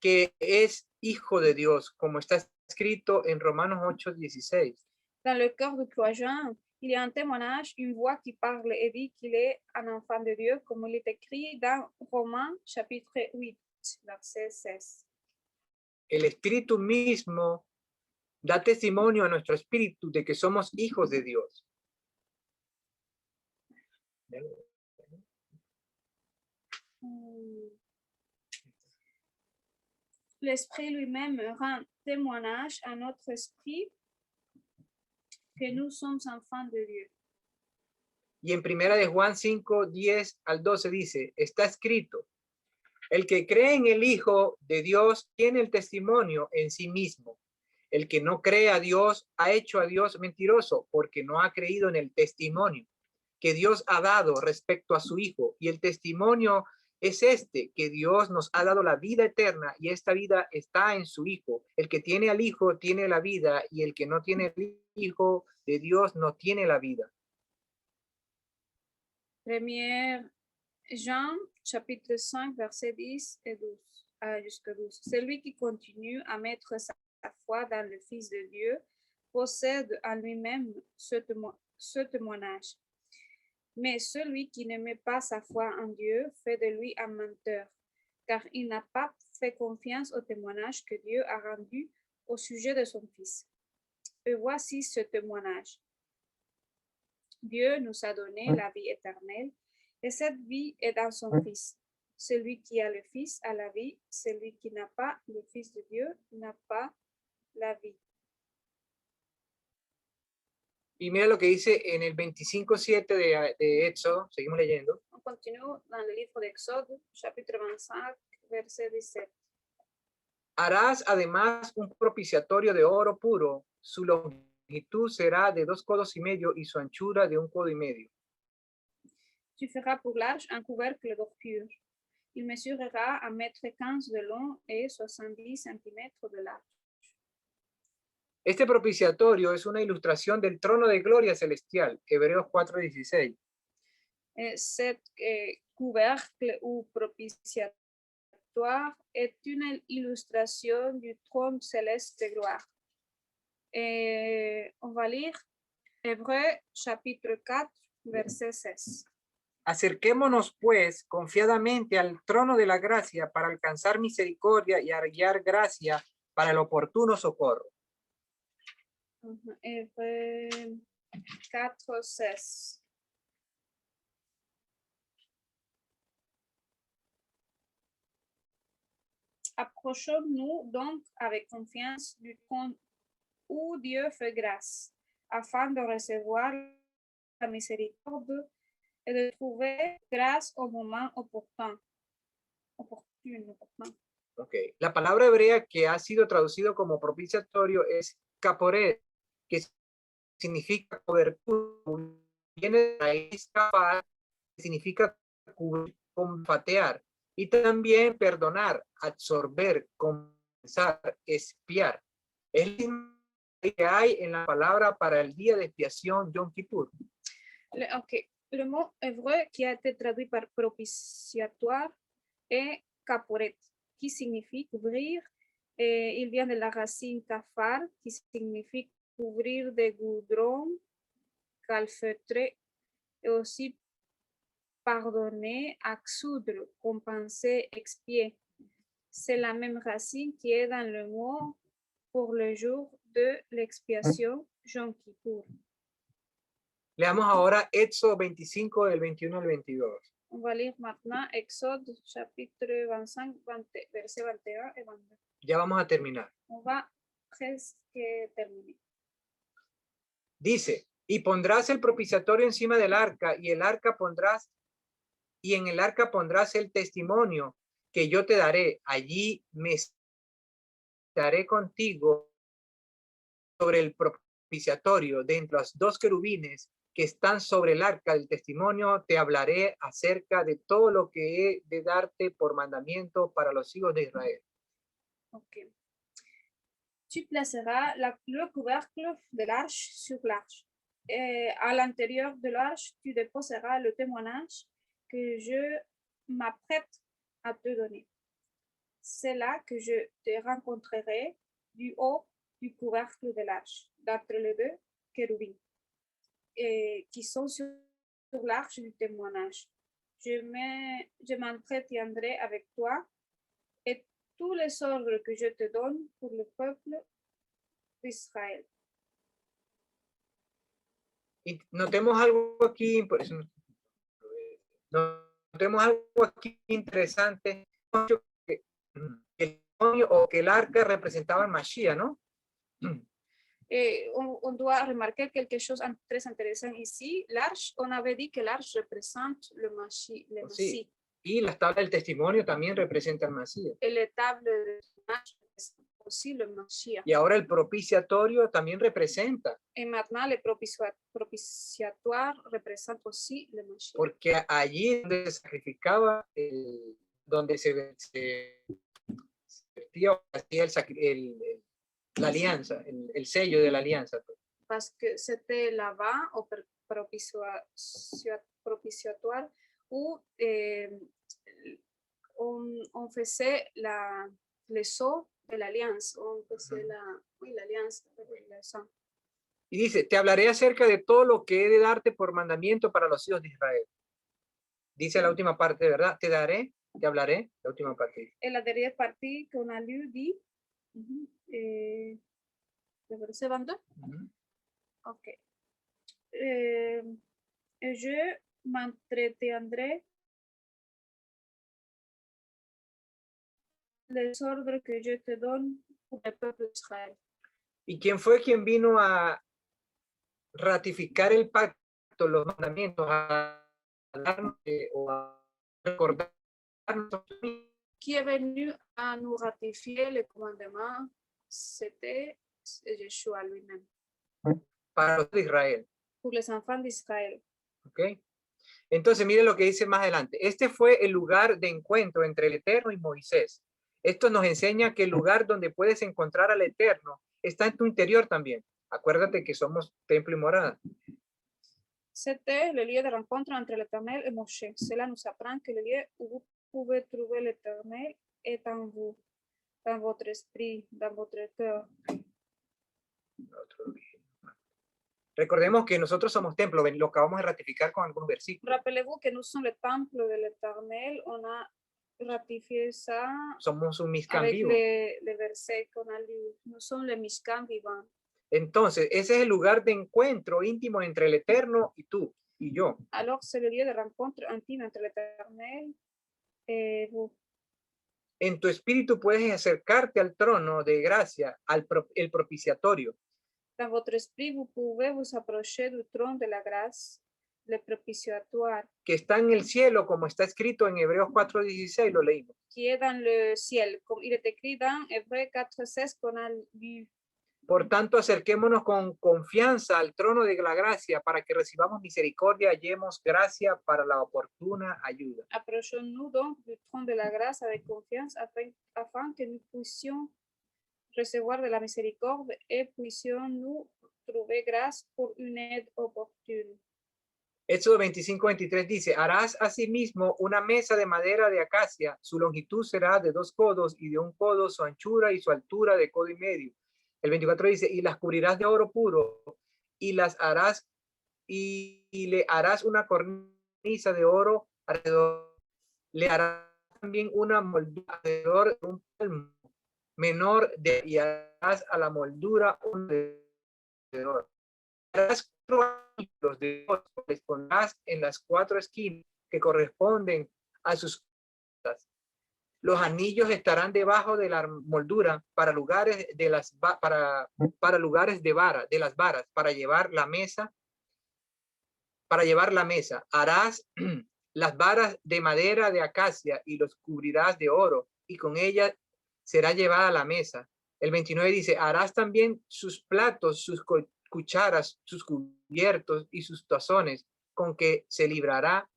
que es hijo de Dios, como está escrito en Romanos 8:16. Dans le cœur du croyant, il y a un témoignage, une voix qui parle et dit qu'il est un enfant de Dieu, comme il est écrit dans Romains chapitre 8, verset 16. El Espíritu mismo da testimonio a nuestro espíritu de que somos hijos de Dios. L'Esprit lui-même rend témoignage à notre esprit que nous sommes enfants de Dieu. Y en primera de Juan 5:10-12 dice, está escrito, el que cree en el Hijo de Dios tiene el testimonio en sí mismo. El que no cree a Dios ha hecho a Dios mentiroso porque no ha creído en el testimonio que Dios ha dado respecto a su Hijo. Y el testimonio es este, que Dios nos ha dado la vida eterna y esta vida está en su Hijo. El que tiene al Hijo tiene la vida y el que no tiene el Hijo de Dios no tiene la vida. 1 Jean, chapitre 5, verset 10 et 12, jusqu'à 12. Celui qui continue à mettre sa foi dans le Fils de Dieu possède en lui-même ce témoignage. Mais celui qui ne met pas sa foi en Dieu fait de lui un menteur, car il n'a pas fait confiance au témoignage que Dieu a rendu au sujet de son Fils. Et voici ce témoignage. Dieu nous a donné la vie éternelle, et cette vie est dans son Fils. Celui qui a le Fils a la vie, celui qui n'a pas le Fils de Dieu n'a pas la vie. Y mira lo que dice en el 25:7 de Éxodo, seguimos leyendo. On continue dans le livre d'Exode, chapitre 25, verset 17. Harás además un propiciatorio de oro puro, su longitud será de 2 codos y medio y su anchura de 1 codo y medio. Tu feras pour l'arche un couvercle d'or pur. Il mesurera 1,15 m de long et 70 cm de large. Este propiciatorio es una ilustración del trono de gloria celestial, Hebreos 4:16. Cet couvercle ou propitiatoire est une illustration du trône céleste de gloire. On va lire Hébreux chapitre 4, verset 16. Acerquémonos pues confiadamente al trono de la gracia para alcanzar misericordia y hallar gracia para el oportuno socorro. Hébreux 4, 16. Approchons-nous donc avec confiance du trône où Dieu fait grâce, afin de recevoir la miséricorde et de trouver grâce au moment opportun. Okay. La palabra hebrea que ha sido traducido como propiciatorio es caporet, que significa cobertura, viene de la raíz capar, que significa cubrir, combatear, y también perdonar, absorber, compensar, expiar. Es el que hay en la palabra para el día de expiación Yom Kippur. Le mot hébreu qui a été traduit par propitiatoire est caporet, qui signifie couvrir. Et il vient de la racine kafar, qui signifie couvrir de goudron, calfeutrer, et aussi pardonner, exsoudre, compenser, expier. C'est la même racine qui est dans le mot pour le jour de l'expiation, Yom Kippur. Leamos ahora Éxodo 25 del 21 al 22. On va lire maintenant Exode chapitre 25, verset 21 et 22. Ya vamos a terminar. On va presque terminer. Dice, y pondrás el propiciatorio encima del arca, y en el arca pondrás el testimonio que yo te daré. Allí me estaré contigo sobre el propiciatorio, de entre los dos querubines que están sobre el arca del testimonio, te hablaré acerca de todo lo que he de darte por mandamiento para los hijos de Israel. Ok. Tu placeras le couvercle de l'arche sur l'arche. À l'intérieur de l'arche, tu déposeras le témoignage que je m'apprête à te donner. C'est là que je te rencontrerai du haut du couvercle de l'arche, d'entre les deux chérubins qui sont sur l'arche du témoignage. Je m'entretiendrai avec toi et tous les ordres que je te donne pour le peuple d'Israël. Y notemos algo aquí, por eso notemos algo aquí interesante, que el demonio o que el arca representaba el Mashiach, ¿no? Et on doit remarquer quelque chose de très intéressant ici. L'arche, on avait dit que l'arche représente le Mashiach. Sí. Y las tablas del testimonio también representan al Mashiach. Et les tables de témoignage représentent aussi le Mashiach. Y ahora el propiciatorio también representa. Et maintenant, le propiciatoire représente aussi le Mashiach. Porque allí donde se sacrificaba, donde se vertía la alianza, el sello de la alianza. Parce que c'était là-bas, au propiciatoire, où on faisait le sceau de l'alliance, on faisait l'alliance avec le sang. Y dice, te hablaré acerca de todo lo que he de darte por mandamiento para los hijos de Israel. Dice la última parte, ¿verdad? Te hablaré, la última parte. Et la dernière partie qu'on a lu dit, le verset 22. Ok. Je m'entretiendrai les ordres que je te donne pour le peuple d'Israël. ¿Y quién fue quien vino a ratificar el pacto, los mandamientos, a darnos o a recordarnos? Qui est venu à nous ratifier les commandements? C'était Yeshua lui-même. Para los de Israel. Pour les enfants d'Israël. ¿Ok? Entonces, mire lo que dice más adelante. Este fue el lugar de encuentro entre el Eterno y Moisés. Esto nos enseña que el lugar donde puedes encontrar al Eterno está en tu interior también. Acuérdate que somos templo y morada. C'était le lieu de rencontre entre l'Éternel et Moshe. Cela nous apprend que le lieu où vous pouvez trouver l'Éternel est en vous, dans votre esprit, dans votre cœur. Recordemos que nosotros somos templo, lo acabamos de ratificar con algunos versículos. Rappelez-vous que nous sommes le temple de l'Éternel. On a ratifié ça somos un Mishkan avec vivo. les versets qu'on a lus. Nous sommes le Mishkan vivant. Entonces, ese es el lugar de encuentro íntimo entre el Eterno y tú y yo. Alors, c'est le lieu de rencontre intime entre l'Éternel et vous. En tu espíritu puedes acercarte al trono de gracia, el propiciatorio. Dans votre esprit, vous pouvez vous approcher du trône de la grâce, le propiciatoire. Que está en el cielo, como está escrito en Hebreos 4:16, lo leímos. Qui est dans le ciel, comme il est écrit dans Hébreux 4:16 qu'on a lu. Por tanto, acerquémonos con confianza al trono de la gracia para que recibamos misericordia, hallemos gracia para la oportuna ayuda. Approchons-nous donc du trône de la grâce avec confiance afin que nous puissions recevoir de la miséricorde et puissions nous trouver grâce pour une aide opportune. Éxodo 25:23 dice, harás asimismo una mesa de madera de acacia, su longitud será de 2 codos y de 1 codo su anchura y su altura de codo y medio. El 24 dice, y las cubrirás de oro puro y las harás y le harás una cornisa de oro alrededor. Le harás también una moldura alrededor de un palmo menor y harás a la moldura un alrededor. Harás 4 anillos de oro, les pondrás en las 4 esquinas que corresponden a sus puntas. Los anillos estarán debajo de la moldura para lugares de lugares de las varas, para llevar la mesa. Harás las varas de madera de acacia y los cubrirás de oro, y con ellas será llevada a la mesa. El 29 dice, harás también sus platos, sus cucharas, sus cubiertos y sus tazones, con que se libará.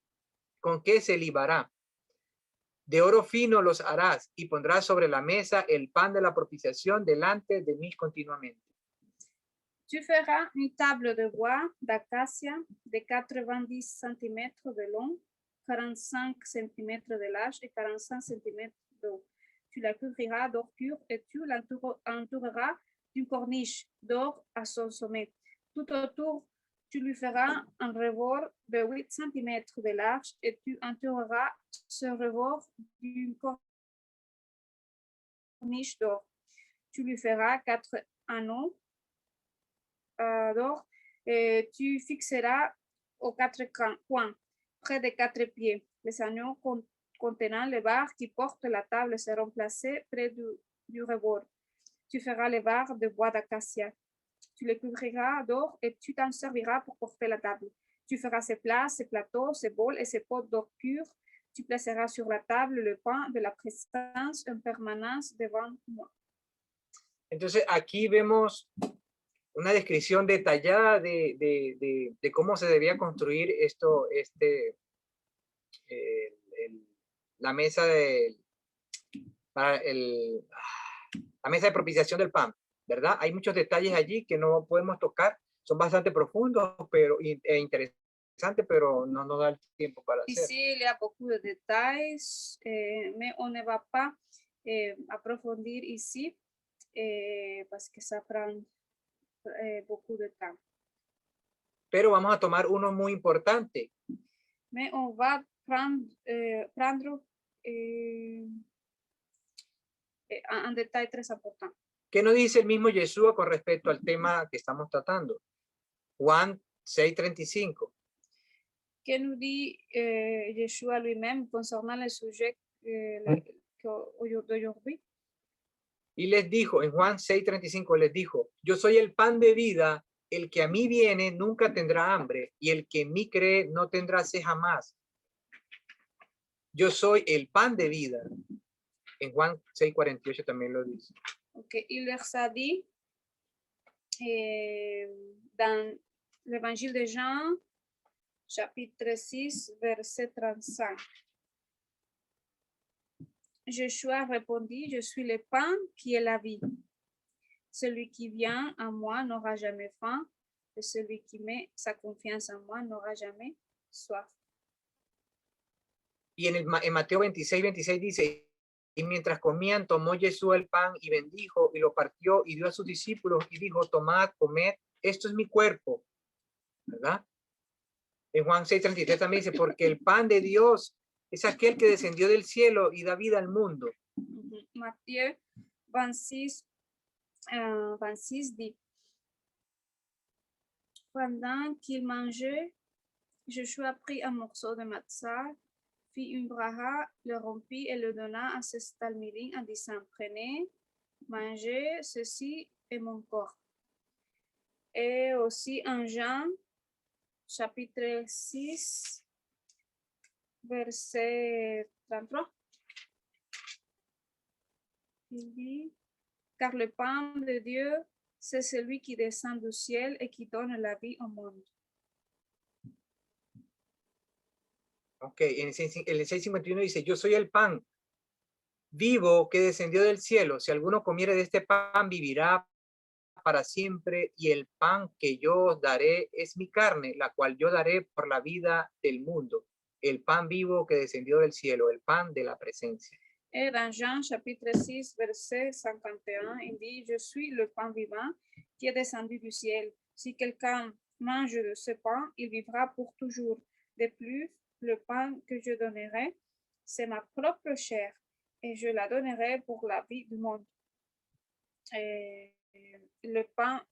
De oro fino los harás, y pondrás sobre la mesa el pan de la propiciación delante de mí continuamente. Tu feras une table de bois d'acacia de 90 cm de long, 45 cm de large et 45 cm de haut. Tu la couvriras d'or pur et tu l'entoureras d'une corniche d'or à son sommet. Tout autour, tu lui feras un rebord de 8 cm de large et tu entoureras ce rebord d'une corniche d'or. Tu lui feras 4 anneaux d'or et tu fixeras aux 4 coins, près des 4 pieds. Les anneaux contenant les barres qui portent la table seront placés près du rebord. Tu feras les barres de bois d'acacia. Tu les couvriras d'or et tu t'en serviras pour porter la table. Tu feras ses plats, ses plateaux, ses bols et ses pots d'or pur. Tu placeras sur la table le pain de la présence en permanence devant moi. Entonces aquí vemos una descripción detallada de cómo se debía construir la mesa la mesa de propiciación del pan, ¿verdad? Hay muchos detalles allí que no podemos tocar, son bastante profundos e interesantes, pero no nos da el tiempo para hacer. Ici, il y a beaucoup de détails, mais on ne va pas approfondir ici parce que ça prend beaucoup de temps. Pero vamos a tomar uno muy importante. Mais on va prendre un détail très important. ¿Qué nos dice el mismo Yeshua con respecto al tema que estamos tratando? Juan 6:35. ¿Qué nous dit Yeshua lui-même concernant le sujet d'aujourd'hui? Y les dijo, en Juan 6:35 les dijo, yo soy el pan de vida, el que a mí viene nunca tendrá hambre, y el que en mí cree no tendrá sed jamás. Yo soy el pan de vida. En Juan 6:48 también lo dice. Okay. Il leur a dit dans l'évangile de Jean, chapitre 6, verset 35. Jésus répondit, je suis le pain qui est la vie. Celui qui vient à moi n'aura jamais faim, et celui qui met sa confiance en moi n'aura jamais soif. Y en Mateo 26:26 dice, y mientras comían, tomó Jesús el pan y bendijo y lo partió y dio a sus discípulos y dijo, tomad, comed, esto es mi cuerpo, ¿verdad? En Juan 6:33 también dice, porque el pan de Dios es aquel que descendió del cielo y da vida al mundo. Matthieu 26, 26 dit, pendant qu'il mangeait, Jésus prit un morceau de matzah, fit une bracha, le rompit et le donna à ses talmidim en disant, prenez, mangez, ceci est mon corps. Et aussi en Jean, chapitre 6, verset 33, il dit, car le pain de Dieu, c'est celui qui descend du ciel et qui donne la vie au monde. Ok, en el 6:51 dice, yo soy el pan vivo que descendió del cielo. Si alguno comiere de este pan, vivirá para siempre, y el pan que yo os daré es mi carne, la cual yo daré por la vida del mundo. El pan vivo que descendió del cielo, el pan de la presencia. Et dans Jean, chapitre 6, verset 51, il dit, je suis le pain vivant qui est descendu du ciel. Si quelqu'un mange de ce pain, il vivra pour toujours. De plus, le pain que je donnerai, c'est ma propre chair, et je la donnerai pour la vie du monde. Le pain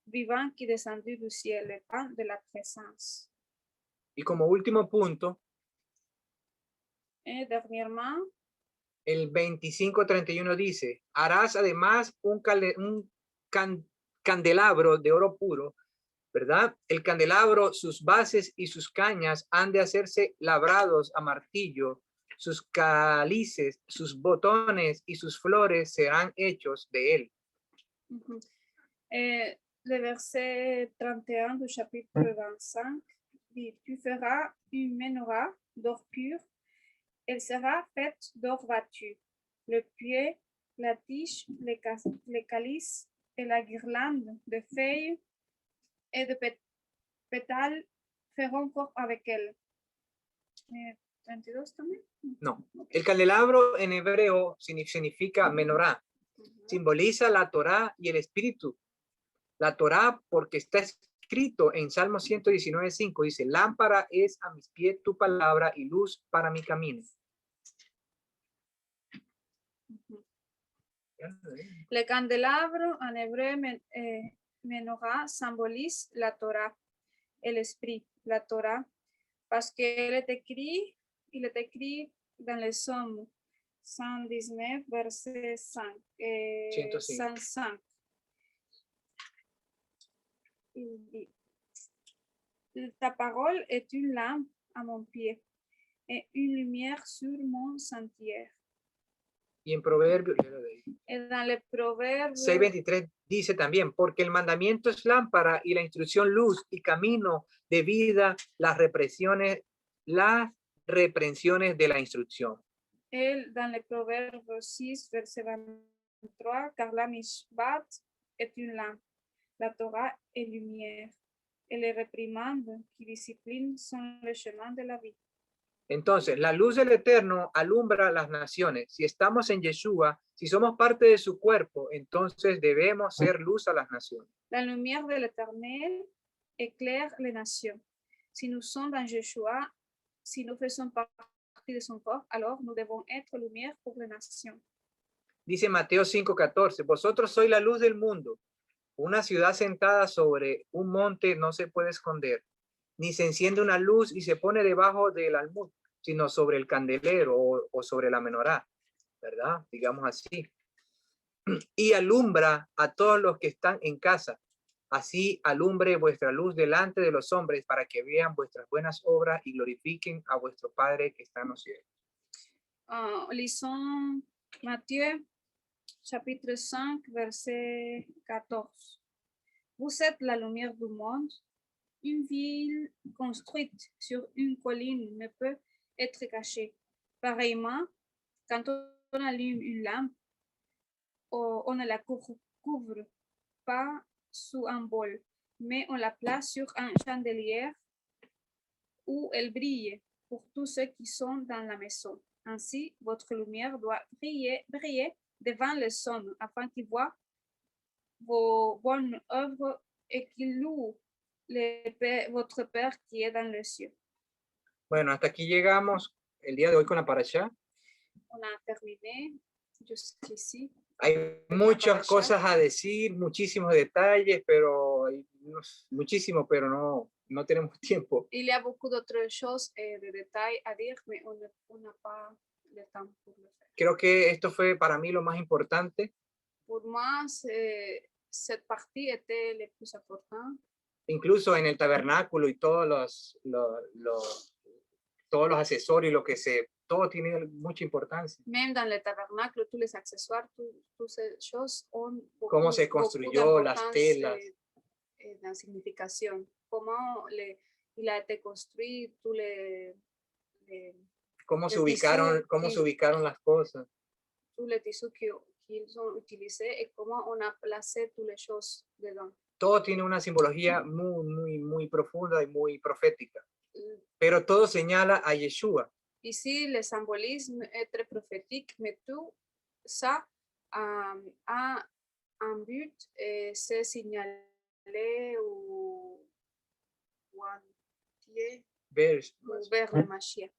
vivant qui est descendu du ciel, le pain de la présence. Y como último punto, Et dernièrement, el 25:31 dice, harás además un candelabro de oro puro, ¿verdad? El candelabro, sus bases y sus cañas han de hacerse labrados a martillo, sus cálices, sus botones y sus flores serán hechos de él. Le verset 31 du chapitre 25 dit, tu feras une menorah d'or pur, elle sera faite d'or battu, le pied, la tige, les calices et la guirlande de feuilles et de pétales feront corps avec elle. 32 también. No, el candelabro en hebreo significa menorá, simboliza la Torá y el Espíritu. La Torá, porque está escrito en Salmo 119:5, dice, lámpara es a mis pies tu palabra y luz para mi camino. Le candelabro en hébreu menorah symbolise la Torah et l'esprit, la Torah, parce qu'il est écrit dans les Psaumes 119, verset 5 et 105. Il dit, ta parole est une lampe à mon pied et une lumière sur mon sentier. Y en Proverbios, En el Proverbio 6:23 dice también, porque el mandamiento es lámpara y la instrucción luz y camino de vida, las reprensiones de la instrucción. Dans le Proverbe 6, verset 23, car la mishpat est une lampe, la Torah est lumière, et les réprimandes qui disciplinent sont le chemin de la vie. Entonces, la luz del Eterno alumbra las naciones. Si estamos en Yeshua, si somos parte de su cuerpo, entonces debemos ser luz a las naciones. La lumière de l'Éternel éclaire les nations. Si nous sommes dans Yeshua, si nous faisons partie de son corps, alors nous devons être lumière pour les nations. Dice Mateo 5:14, vosotros sois la luz del mundo. Una ciudad sentada sobre un monte no se puede esconder, ni se enciende una luz y se pone debajo del almud, sino sobre el candelero o sobre la menorá, ¿verdad? Digamos así. Y alumbra a todos los que están en casa. Así alumbre vuestra luz delante de los hombres para que vean vuestras buenas obras y glorifiquen a vuestro Padre que está en los cielos. Lisons Matthieu, chapitre 5, verset 14. Vous êtes la lumière du monde. Une ville construite sur une colline ne peut être cachée. Pareillement, quand on allume une lampe, on ne la couvre pas sous un bol, mais on la place sur un chandelier où elle brille pour tous ceux qui sont dans la maison. Ainsi, votre lumière doit briller devant les hommes afin qu'ils voient vos bonnes œuvres et qu'ils louent votre Père qui est dans les cieux. Bueno, hasta aquí llegamos el día de hoy con la parashá. On a terminé jusqu'ici. Hay muchas cosas a decir, muchísimos detalles, pero muchísimo, pero no tenemos tiempo. Il y a beaucoup d'autres choses et de détails à dire, mais on n'a pas le temps pour le faire. Creo que esto fue para mí lo más importante. Pour moi, cette partie était le plus important. Incluso en el tabernáculo y todos los accesorios, todo tiene mucha importancia. Même dans le tabernacle, tous les accessoires, toutes ces choses ont beaucoup, cómo se construyó, las telas. La significación, cómo il a été construit, tous cómo se ubicaron las cosas. Tous les tissus qu'ils ont utilisés et comment on a placé toutes les choses dedans. Todo tiene una simbología muy profunda y muy profética. Pero todo señala a Yeshua. Ici, le symbolisme est très prophétique, mais tout ça a un but, c'est signaler vers le Mashiach.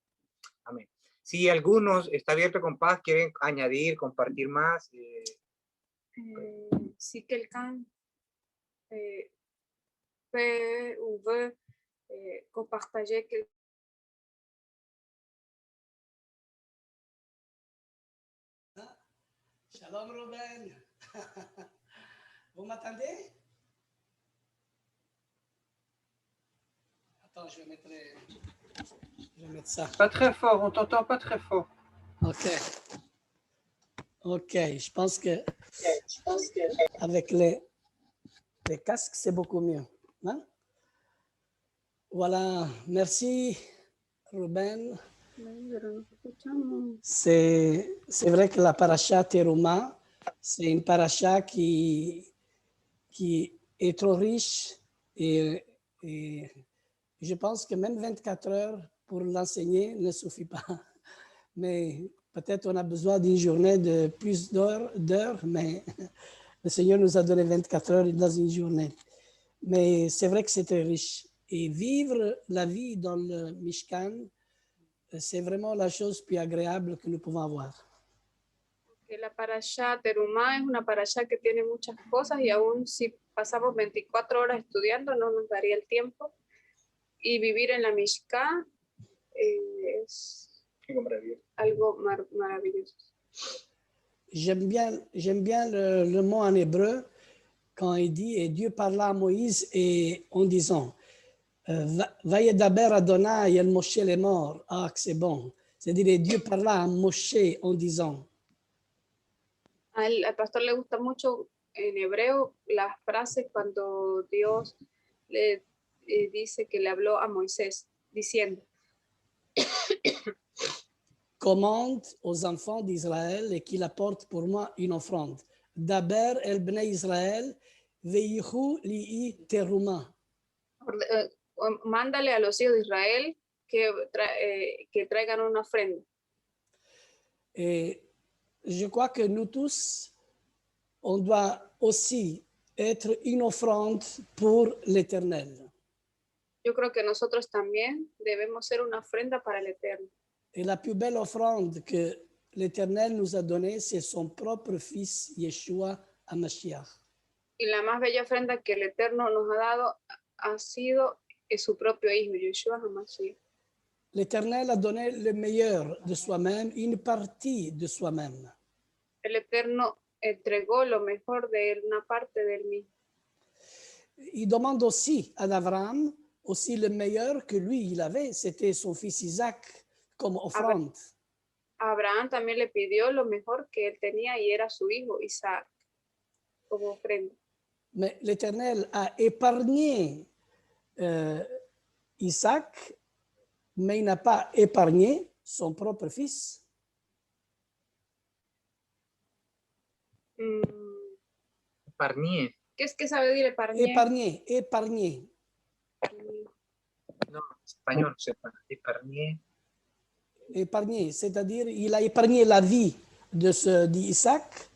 Amén. Si algunos, está abierto con paz, quieren añadir, compartir más. Si quelqu'un peut ou veut partager quelque Shalom Ruben. Vous m'entendez? Attends, je vais mettre ça. Pas très fort, on t'entend pas très fort. OK. OK, je pense que avec les casques, c'est beaucoup mieux. Hein? Voilà, merci Ruben. C'est vrai que la paracha Teruma, c'est une paracha qui est trop riche et je pense que même 24 heures pour l'enseigner ne suffit pas. Mais peut-être on a besoin d'une journée de plus d'heures, mais le Seigneur nous a donné 24 heures dans une journée. Mais c'est vrai que c'est très riche. Et vivre la vie dans le Mishkan, c'est vraiment la chose plus agréable que nous pouvons avoir. La parasha Terumá es una parasha que tiene muchas cosas y aún si pasamos 24 horas estudiando no nos daría el tiempo. Y vivir en la Mishká es algo maravilloso. J'aime bien le mot en hébreu quand il dit « Et Dieu parla à Moïse et en disant « Vayedaber Adonai el Moshe les morts ». Ah, que c'est bon. C'est-à-dire Dieu parla à Moshe en disant. Al pastor le gusta mucho en hebreo las frases cuando Dios le dice que le habló a Moisés diciendo commande aux enfants d'Israël et qu'il apporte pour moi une offrande. Daber el bnei Israël veichu li'i teruma. Mándale a los hijos de Israel que traigan una ofrenda. Et je crois que nous tous, on doit aussi être une offrande pour l'Éternel. Yo creo que nosotros también debemos ser una ofrenda para el Eterno. Et la plus belle offrande que l'Éternel nous a donnée, c'est son propre fils, Yeshua HaMashiach. Y la más bella ofrenda que el Eterno nos ha dado ha sido su propio hijo, Yeshua HaMashiach. L'Éternel a donné le meilleur de soi-même, une partie de soi-même. El Eterno entregó lo mejor de él, una parte de él mismo. Il demande aussi à Abraham aussi le meilleur que lui, il avait, c'était son fils Isaac comme offrande. Abraham también le pidió lo mejor que él tenía y era su hijo Isaac como ofrenda. Mais l'Éternel a épargné Isaac, mais il n'a pas épargné son propre fils. Épargné. ¿Qué es que sabe decir épargné? Épargné. No, español, épargné. Épargné, c'est-à-dire il a épargné la vie d'Isaac,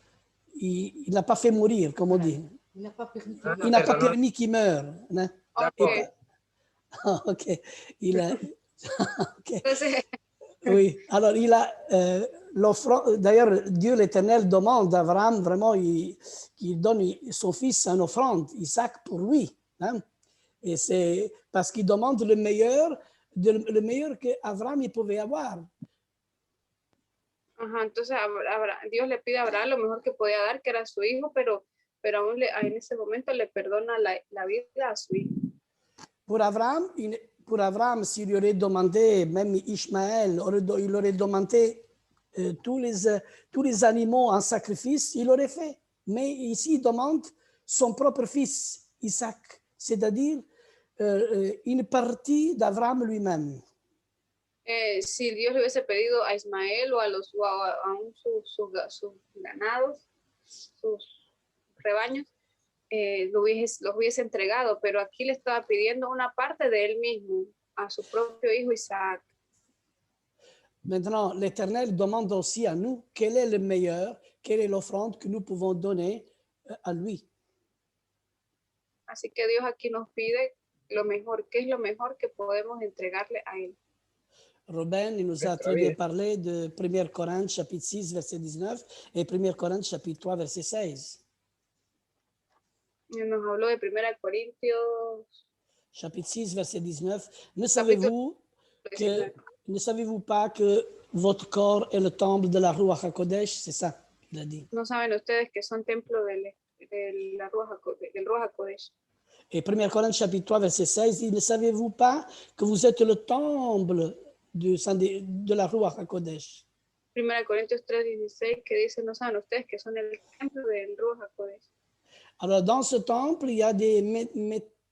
il n'a pas fait mourir, comme on dit. Il n'a pas permis. Il n'a pas permis qu'il meure. Hein? Okay. Ok. Il a... okay. Entonces, Oui, alors il a l'offrande. D'ailleurs, Dieu l'Éternel demande à Abraham vraiment qu'il donne son fils en offrande, Isaac, pour lui. Hein? Et c'est parce qu'il demande le meilleur qu'Abraham pouvait avoir. ajá, entonces Dios le pide a Abraham lo mejor que podía dar, que era su hijo, pero aún en ese momento le perdona la vida a su hijo. Pour Abraham, s'il lui aurait demandé, même Ishmaël, il aurait demandé tous les animaux en sacrifice, il aurait fait. Mais ici, il demande son propre fils, Isaac, c'est-à-dire une partie d'Abraham lui-même. Si Dios le hubiese pedido a Ismael o a sus ganados, sus rebaños, los hubiese entregado, pero aquí le estaba pidiendo una parte de él mismo, a su propio hijo Isaac. Maintenant, l'Éternel demande aussi à nous quel est le meilleur, quelle est l'offrande que nous pouvons donner à lui. Así que Dios aquí nos pide lo mejor, ¿qué es lo mejor que podemos entregarle a él? Ruben, il nous a Nuestra très bien vida. parlé de 1 Corinthiens chapitre 6, verset 19 et 1 Corinthiens chapitre 3, verset 16. Y nos habló de 1 Corintios Chapitre 6, verset 19. Ne capítulo ne 19. savez-vous pas que votre corps est le temple de la Ruach HaKodesh? C'est ça qu'il a dit. ¿No saben ustedes que son templo de la del Ruach HaKodesh? Et 1 Corinthiens chapitre 3, verset 16 dit, ne savez-vous pas que vous êtes le temple de la Ruach HaKodesh? 1 Corintios 3:16 que dice, no saben ustedes que son el templo del Ruach HaKodesh. Alors, dans ce temple, il y a des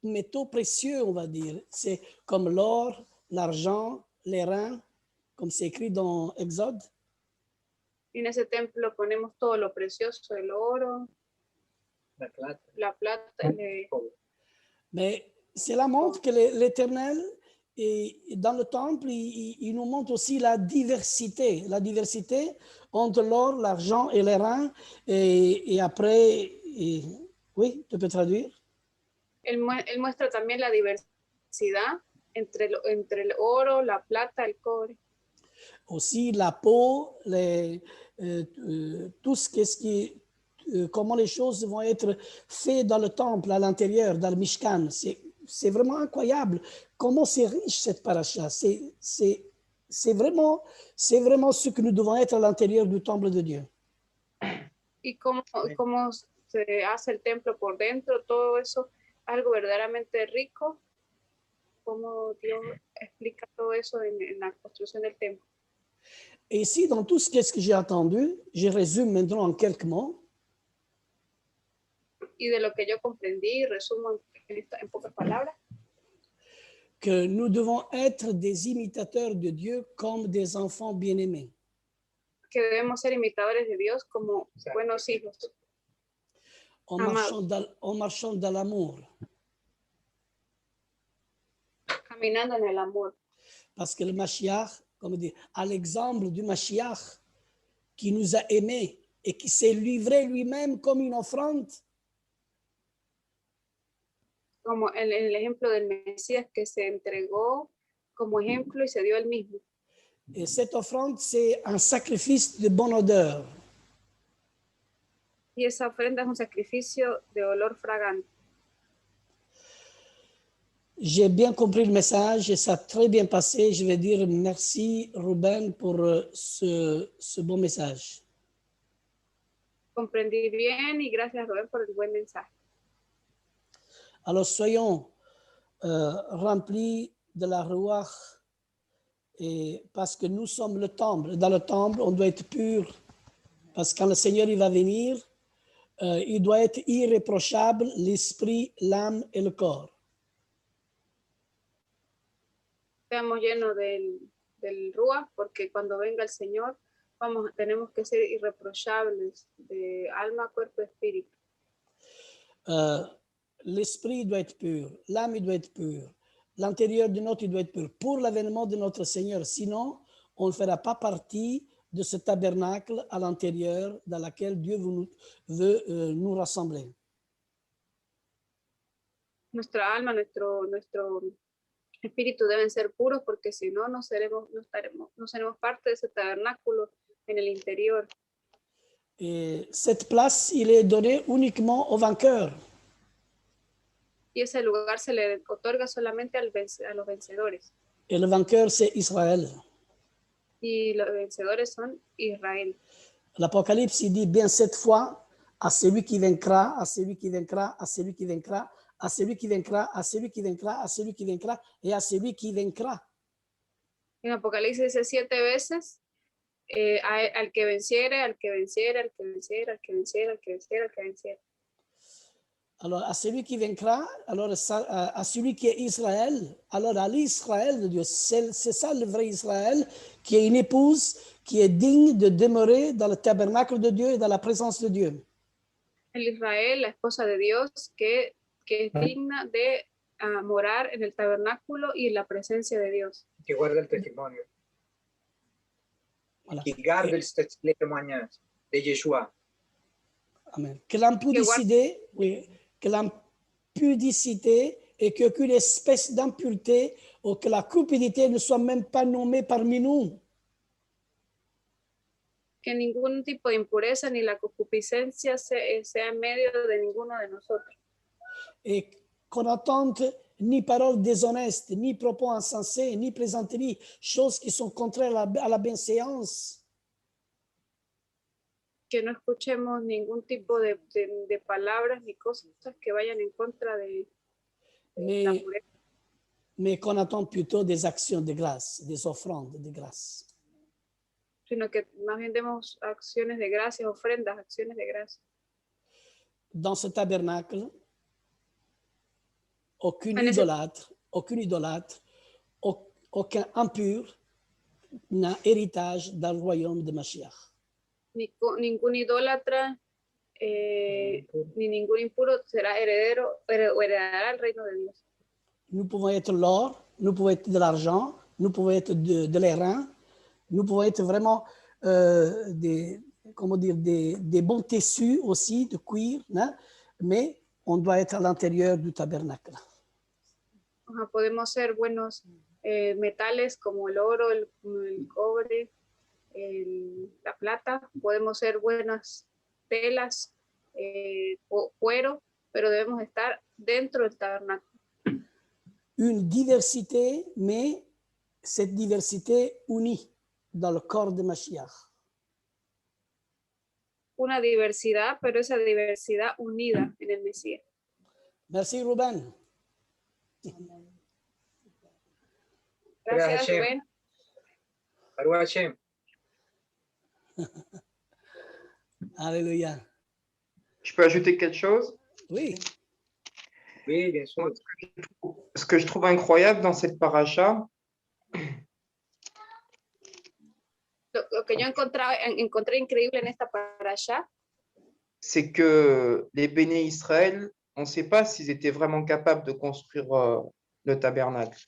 métaux précieux, on va dire. C'est comme l'or, l'argent, les reins, comme c'est écrit dans Exode. Y en ese templo ponemos todo lo precioso, el oro, La plata. la plata, Mais cela montre que l'Éternel, dans le temple, il nous montre aussi la diversité entre l'or, l'argent et les reins. Et après, oui, tu peux traduire? él muestra también la diversidad entre el oro, la plata, el cobre. Aussi la peau, tout ce qui comment les choses vont être faites dans le temple, à l'intérieur, dans le Mishkan. C'est vraiment incroyable comment c'est riche cette paracha. C'est vraiment ce que nous devons être à l'intérieur du temple de Dieu. Y cómo se hace el templo por dentro, todo eso, algo verdaderamente rico, cómo Dios explica todo eso en la construcción del templo. Et ici, dans tout ce que j'ai entendu, je résume maintenant en quelques mots. Y de lo que yo comprendí, resumo en pocas palabras, que nous devons être des imitateurs de Dieu comme des enfants bien-aimés. que debemos ser imitadores de Dios como buenos hijos, en marchant dans l'amour. caminando en el amor. Parce que le Mashiach, comme dit, à l'exemple du Mashiach qui nous a aimés et qui s'est livré lui-même comme une offrande. Como el ejemplo del Mesías que se entregó como ejemplo y se dio él mismo. Et cette offrande, c'est un sacrifice de bonne odeur. Y esa ofrenda es un sacrificio de olor fragante. J'ai bien compris le message et ça a très bien passé. Je vais dire merci, Ruben, pour ce bon message. Comprendí bien y gracias, Rubén, por el buen mensaje. Alors, soyons remplis de la Ruach, et parce que nous sommes le temple. Dans le temple, on doit être pur, parce que quand le Seigneur il va venir, il doit être irréprochable, l'esprit, l'âme et le corps. Seamos llenos del Ruach, porque cuando venga el Señor, tenemos que ser irreprochables de alma, cuerpo y espíritu. L'esprit doit être pur, l'âme doit être pure, l'intérieur de notre doit être pur pour l'avènement de notre Seigneur. Sinon, on ne fera pas partie de ce tabernacle à l'intérieur dans lequel Dieu veut nous rassembler. Nuestra alma, nuestro espíritu deben ser puros, porque si no, no seremos parte de ese tabernáculo en el interior. Et cette place, il est donné uniquement aux vainqueurs. Y ese lugar se le otorga solamente a los vencedores. Et le vainqueur, c'est Israël. Y los vencedores son Israel. L'Apocalypse, il dit bien cette fois à celui qui vaincra, à celui qui vaincra, à celui qui vaincra, à celui qui vaincra, à celui qui vaincra, à celui qui vaincra et à celui qui vaincra. En Apocalipsis dice 7 veces, al que venciere, al que venciere, al que venciere, al que venciere, al que venciere, al que venciere. Alors, à celui qui vaincra, alors à celui qui est Israël, alors à l'Israël de Dieu. C'est ça le vrai Israël, qui est une épouse qui est digne de demeurer dans le tabernacle de Dieu et dans la présence de Dieu. El Israel, la esposa de Dios, que es digna de morar en el tabernáculo y en la presencia de Dios. Que guarda el testimonio. Voilà. Qui garde le témoignage de Yeshua. Amen. Que l'impudicité et qu'aucune espèce d'impureté ou que la cupidité ne soit même pas nommée parmi nous. Que ningún tipo de impureza ni la concupiscencia sea en medio de ninguno de nosotros. Et qu'on n'entende ni paroles déshonestes, ni propos insensés, ni plaisanteries, choses qui sont contraires à la bienséance. Que no escuchemos ningún tipo de palabras ni cosas que vayan en contra de la pureza. Mais qu'on attend plutôt des actions de grâce, des offrandes de grâce. Sino que más bien demos acciones de gracias, ofrendas, acciones de gracias. Dans ce tabernacle, aucun idolâtre, aucun impur n'a héritage dans le royaume de Mashiach. Ningún idólatra ni ningún impuro será heredero o heredará el reino de Dios. Nous pouvons être l'or, nous pouvons être de l'argent, nous pouvons être de l'airain, nous pouvons être vraiment des bons tissus aussi, de cuir, hein? Mais on doit être à l'intérieur du tabernacle. Podemos ser buenos metales como el oro, el cobre, la plata. Podemos ser buenas telas, cuero, pero debemos estar dentro del tabernáculo. Une diversité, mais cette diversité unie dans le corps de Mashiach. Una diversidad, pero esa diversidad unida en el Mesías. Merci, Ruben. Gracias, Rubén. Baruch Hashem. Alléluia. Je peux ajouter quelque chose? Oui. Oui, bien sûr. Ce que je trouve incroyable dans cette paracha, Lo que yo encontré increíble en esta parasha, c'est que les béné Israël, on ne sait pas s'ils étaient vraiment capables de construire le tabernacle.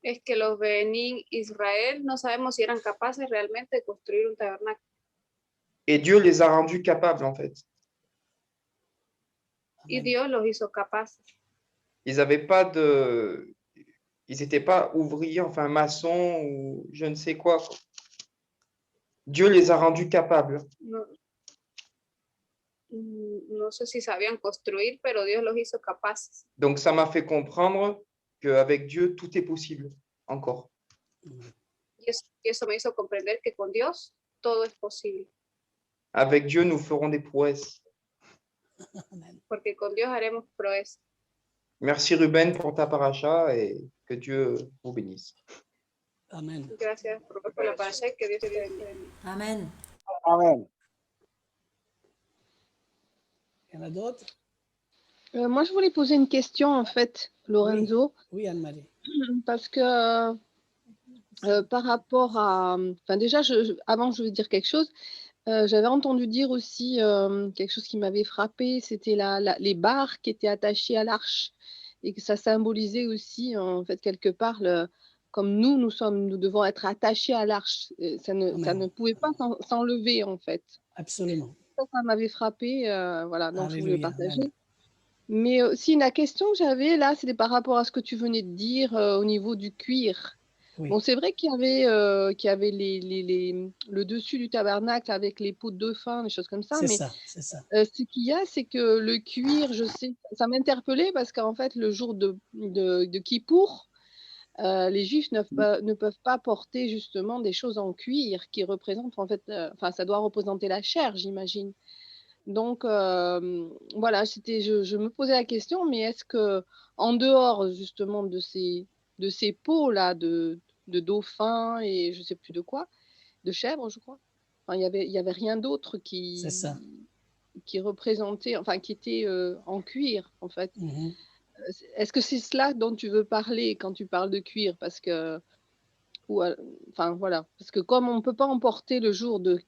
es que los Bení Israel no sabemos si eran capaces realmente de construir un tabernáculo. Et Dieu les a rendus capables, en fait. Y Dios los hizo capaces. Ils n'avaient pas de... Ils n'étaient pas ouvriers, enfin maçons ou je ne sais quoi. Dieu les a rendus capables. No sé si sabían construir, pero Dios los hizo capaces. Donc ça m'a fait comprendre qu'avec Dieu, tout est possible, encore. Y eso me hizo comprender que con Dios todo es posible. Avec Dieu, nous ferons des prouesses. Porque con Dios haremos proezas. Merci Ruben pour ta paracha et que Dieu vous bénisse. Amen. Gracias por la parasha, que Dios te bendiga. Amen. Amen. Il y en a d'autres? Moi, je voulais poser une question, en fait, Lorenzo, Oui, Anne-Marie. parce que par rapport à... Enfin, déjà, avant, je vais dire quelque chose. J'avais entendu dire aussi quelque chose qui m'avait frappé, c'était les barres qui étaient attachées à l'arche et que ça symbolisait aussi, en fait, quelque part, comme nous devons être attachés à l'arche. Ça ne pouvait pas s'enlever, en fait. Absolument. Ça m'avait frappé, voilà, donc je voulais Alléluia, partager. amen. Mais aussi, la question que j'avais là, c'était par rapport à ce que tu venais de dire au niveau du cuir. Oui. Bon, c'est vrai qu'il y avait le dessus du tabernacle avec les peaux de dauphin, des choses comme ça, C'est mais ça, c'est ça. ce qu'il y a, c'est que le cuir, je sais, ça m'interpellait parce qu'en fait, le jour de Kippour, les Juifs ne peuvent pas porter justement des choses en cuir qui représentent, en fait, enfin, ça doit représenter la chair, j'imagine. Donc, voilà, je me posais la question, mais est-ce que en dehors justement de ces peaux-là de dauphin et je ne sais plus de quoi, de chèvre, je crois, enfin, il y avait rien d'autre C'est ça. qui représentait, enfin, qui était en cuir, en fait. Mhm. Est-ce que c'est cela dont tu veux parler quand tu parles de cuir? Parce que, enfin, voilà, parce que comme on ne peut pas emporter le jour de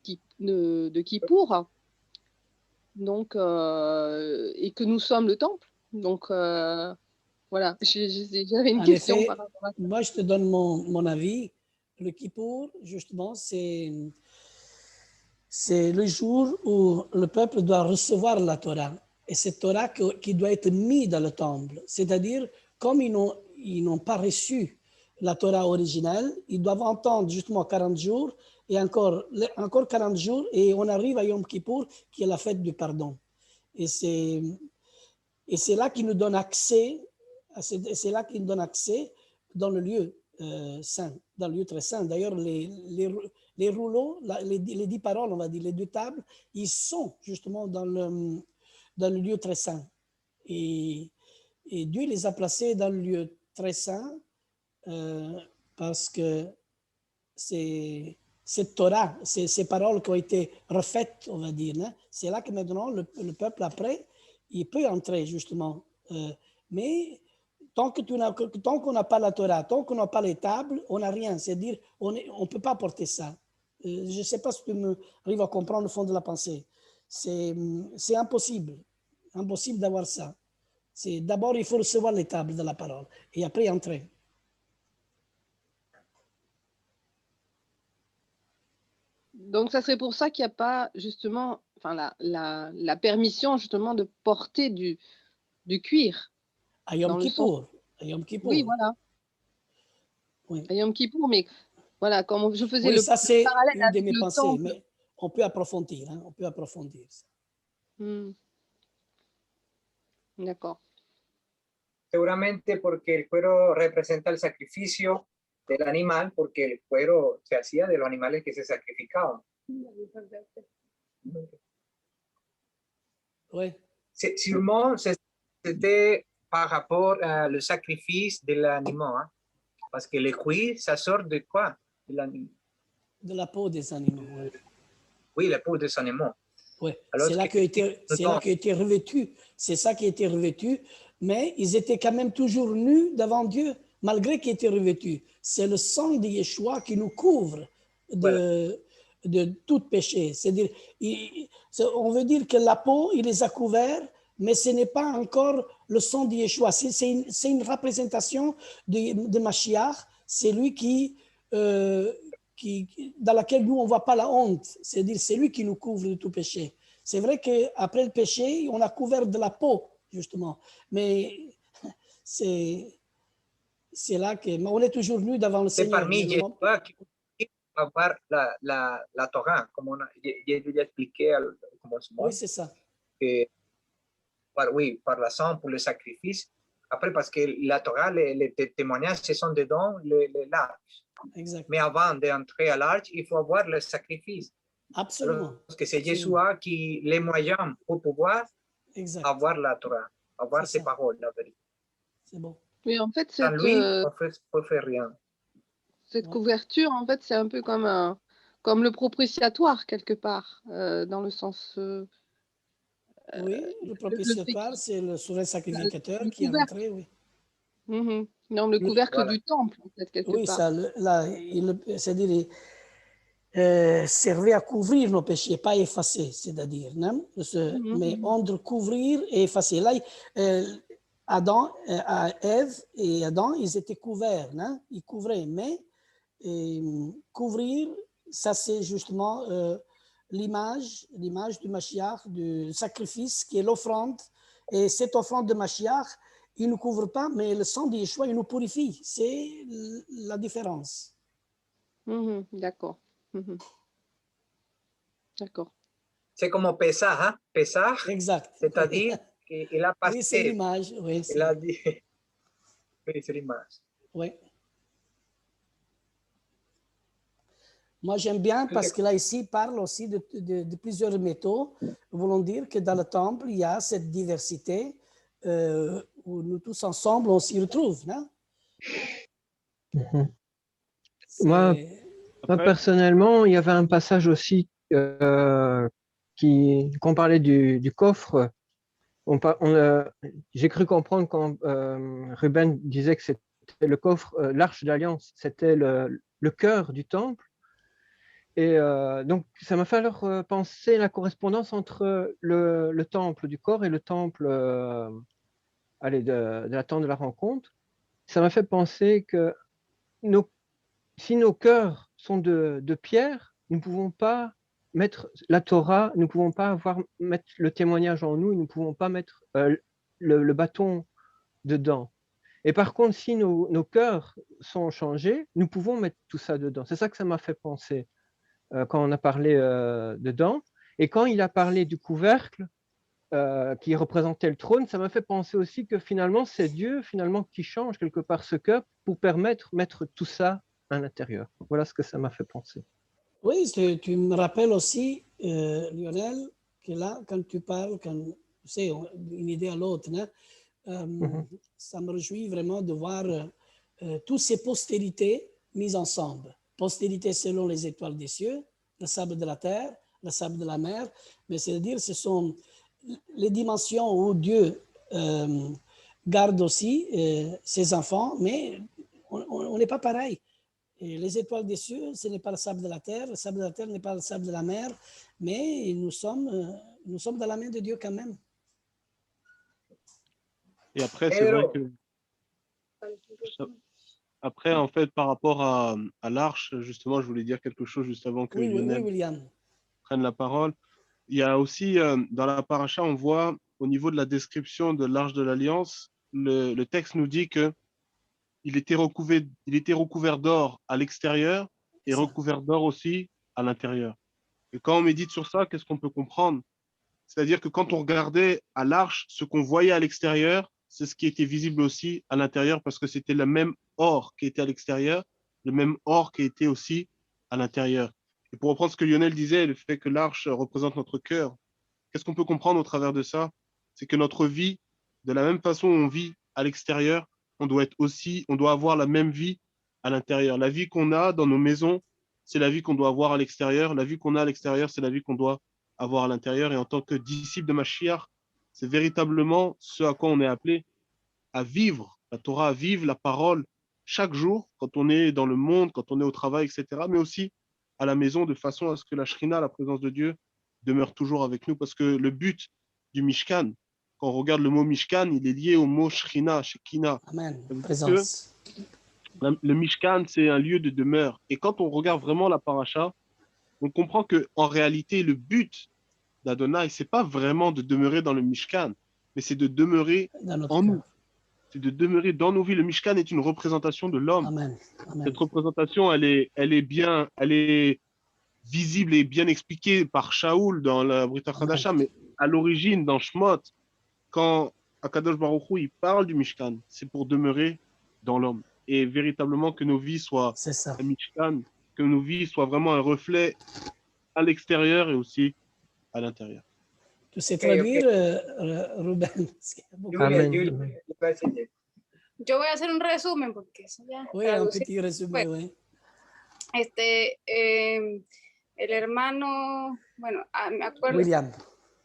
Kippour, donc, et que nous sommes le temple, donc voilà, j'avais une En question effet, par rapport à ça. moi, je te donne mon avis. Le Kippour, justement, c'est le jour où le peuple doit recevoir la Torah. et cette Torah qui doit être mise dans le temple. C'est-à-dire, comme ils n'ont pas reçu la Torah originale, ils doivent entendre justement 40 jours et encore 40 jours et on arrive à Yom Kippour qui est la fête du pardon. Et c'est là qu'il nous donne accès, c'est là qu'il nous donne accès dans le lieu saint, dans le lieu très saint. D'ailleurs, les rouleaux, les 10 paroles, on va dire, les 2 tables, ils sont justement dans le lieu très saint. Et Dieu les a placés dans le lieu très saint parce que c'est cette Torah, ces paroles qui ont été refaites, on va dire, hein, c'est là que maintenant le peuple après, il peut entrer justement. Mais tant qu'on n'a pas la Torah, tant qu'on n'a pas les tables, on n'a rien. C'est-à-dire, on ne peut pas porter ça. Je ne sais pas si tu arrives à comprendre le fond de la pensée. C'est impossible. Impossible d'avoir ça. D'abord, il faut recevoir les tables de la parole et après entrer. Donc, ça serait pour ça qu'il n'y a pas justement la permission justement de porter du cuir. À Yom Kippour. À Yom Kippour. Oui, voilà. Oui. À Yom Kippour, mais voilà, comme je faisais oui, ça c'est parallèle une de avec mes le pensées, temple. mais on peut approfondir. Hein, on peut approfondir ça. D'accord. Seguramente porque el cuero representa el sacrificio del animal, porque el cuero se hacía de los animales que se sacrificaban. Oui. Sûrement, c'était par rapport au sacrifice de l'animal, hein? Parce que le cuir, ça sort de quoi? De la peau des animaux. Ouais. Oui, la peau des animaux. Oui, c'est là qui a été revêtu. C'est ça qui a été revêtu, mais ils étaient quand même toujours nus devant Dieu, malgré qu'ils étaient revêtus. C'est le sang de Yeshua qui nous couvre de tout péché. C'est-à-dire, on veut dire que la peau, il les a couverts, mais ce n'est pas encore le sang de Yeshua. C'est une représentation de Mashiach. C'est lui dans laquelle nous, on ne voit pas la honte. C'est-à-dire, c'est lui qui nous couvre de tout péché. C'est vrai qu'après le péché, on a couvert de la peau, justement. Mais c'est là on est toujours nu devant le Seigneur. C'est parmi Yeshua qui va avoir la Torah, comme j'ai déjà expliqué au commencement. Oui, c'est ça. Par la sang pour le sacrifice. Après, parce que la Torah, les témoignages, ce sont dedans l'arche. Exact. Mais avant d'entrer à l'arche, il faut avoir le sacrifice. Absolument. Parce que c'est Yeshua qui les moyens pour pouvoir avoir la Torah, avoir ses paroles, la vérité. C'est bon. Oui, en fait, Sans lui, on ne fait rien. Cette couverture, en fait, c'est un peu comme le propitiatoire, quelque part, dans le sens... oui, le propitiatoire, c'est le souverain sacrificateur qui est rentré, oui. Non, le couvercle du temple, en fait, quelque part. Oui, ça, c'est-à-dire, servait à couvrir nos péchés, pas effacer, c'est-à-dire, mais entre couvrir et effacer. Là, Ève et Adam, ils étaient couverts, ils couvraient, mais couvrir, ça c'est justement l'image du Mashiach, du sacrifice qui est l'offrande, et cette offrande de Mashiach, il ne nous couvre pas, mais le sang de Yeshua, il nous purifie. C'est la différence. D'accord. D'accord. C'est comme Pessah, hein? Pessah. Exact. C'est-à-dire qu'il a passé. Oui, c'est l'image. Oui, il a dit. Oui, c'est l'image. Oui. Moi, j'aime bien parce que là, ici, il parle aussi de plusieurs métaux. Voulons dire que dans le temple, il y a cette diversité où nous tous ensemble, on s'y retrouve. Non? Moi, personnellement, il y avait un passage aussi qu'on parlait du coffre. J'ai cru comprendre quand Ruben disait que c'était le coffre, l'arche d'alliance, c'était le cœur du temple. Et donc, ça m'a fait alors penser la correspondance entre le temple du corps et le temple de la tente de la rencontre. Ça m'a fait penser que si nos cœurs sont de pierre, nous ne pouvons pas mettre la Torah, nous ne pouvons pas mettre le témoignage en nous, nous ne pouvons pas mettre le bâton dedans. Et par contre, si nos cœurs sont changés, nous pouvons mettre tout ça dedans. C'est ça que ça m'a fait penser quand on a parlé dedans. Et quand il a parlé du couvercle qui représentait le trône, ça m'a fait penser aussi que finalement, c'est Dieu finalement qui change quelque part ce cœur pour mettre tout ça à l'intérieur. Voilà ce que ça m'a fait penser. Oui, tu me rappelles aussi, Lionel, que là, quand tu parles, quand tu sais, d'une idée à l'autre, hein, ça me réjouit vraiment de voir toutes ces postérités mises ensemble. Postérité selon les étoiles des cieux, le sable de la terre, le sable de la mer, mais c'est-à-dire ce sont les dimensions où Dieu garde aussi ses enfants, mais on n'est pas pareil. Et les étoiles des cieux, ce n'est pas le sable de la terre n'est pas le sable de la mer, mais nous sommes dans la main de Dieu quand même. Et après, c'est vrai que après, en fait, par rapport à l'arche, justement, je voulais dire quelque chose juste avant que Lionel prenne la parole. Il y a aussi, dans la paracha, on voit au niveau de la description de l'arche de l'Alliance, le texte nous dit que il était recouvert d'or à l'extérieur et recouvert d'or aussi à l'intérieur. Et quand on médite sur ça, qu'est-ce qu'on peut comprendre? C'est-à-dire que quand on regardait à l'arche, ce qu'on voyait à l'extérieur, c'est ce qui était visible aussi à l'intérieur parce que c'était le même or qui était à l'extérieur, le même or qui était aussi à l'intérieur. Et pour reprendre ce que Lionel disait, le fait que l'arche représente notre cœur, qu'est-ce qu'on peut comprendre au travers de ça? C'est que notre vie, de la même façon où on vit à l'extérieur, on doit avoir la même vie à l'intérieur. La vie qu'on a dans nos maisons, c'est la vie qu'on doit avoir à l'extérieur. La vie qu'on a à l'extérieur, c'est la vie qu'on doit avoir à l'intérieur. Et en tant que disciple de Mashiach, c'est véritablement ce à quoi on est appelé à vivre la Torah, à vivre la parole chaque jour, quand on est dans le monde, quand on est au travail, etc., mais aussi à la maison, de façon à ce que la Shrina, la présence de Dieu, demeure toujours avec nous. Parce que le but du Mishkan, quand on regarde le mot Mishkan, il est lié au mot Shrina, Shekina. Amen, présence. Le Mishkan, c'est un lieu de demeure. Et quand on regarde vraiment la paracha, on comprend qu'en réalité, le but d'Adonai, c'est pas vraiment de demeurer dans le Mishkan, mais c'est de demeurer en nous. C'est de demeurer dans nos vies. Le Mishkan est une représentation de l'homme. Amen. Cette représentation, elle est visible et bien expliquée par Shaoul dans la Brit Hadasha, mais à l'origine, dans Shmot, quand Akadosh Baruch Hu, il parle du Mishkan, c'est pour demeurer dans l'homme. Et véritablement que nos vies soient un Mishkan, que nos vies soient vraiment un reflet à l'extérieur et aussi à l'intérieur. Tu sais traduire, Rubén. Yo voy a hacer un resumen porque eso ya. Oui, un petit résumé, oui. El hermano, bueno, me acuerdo.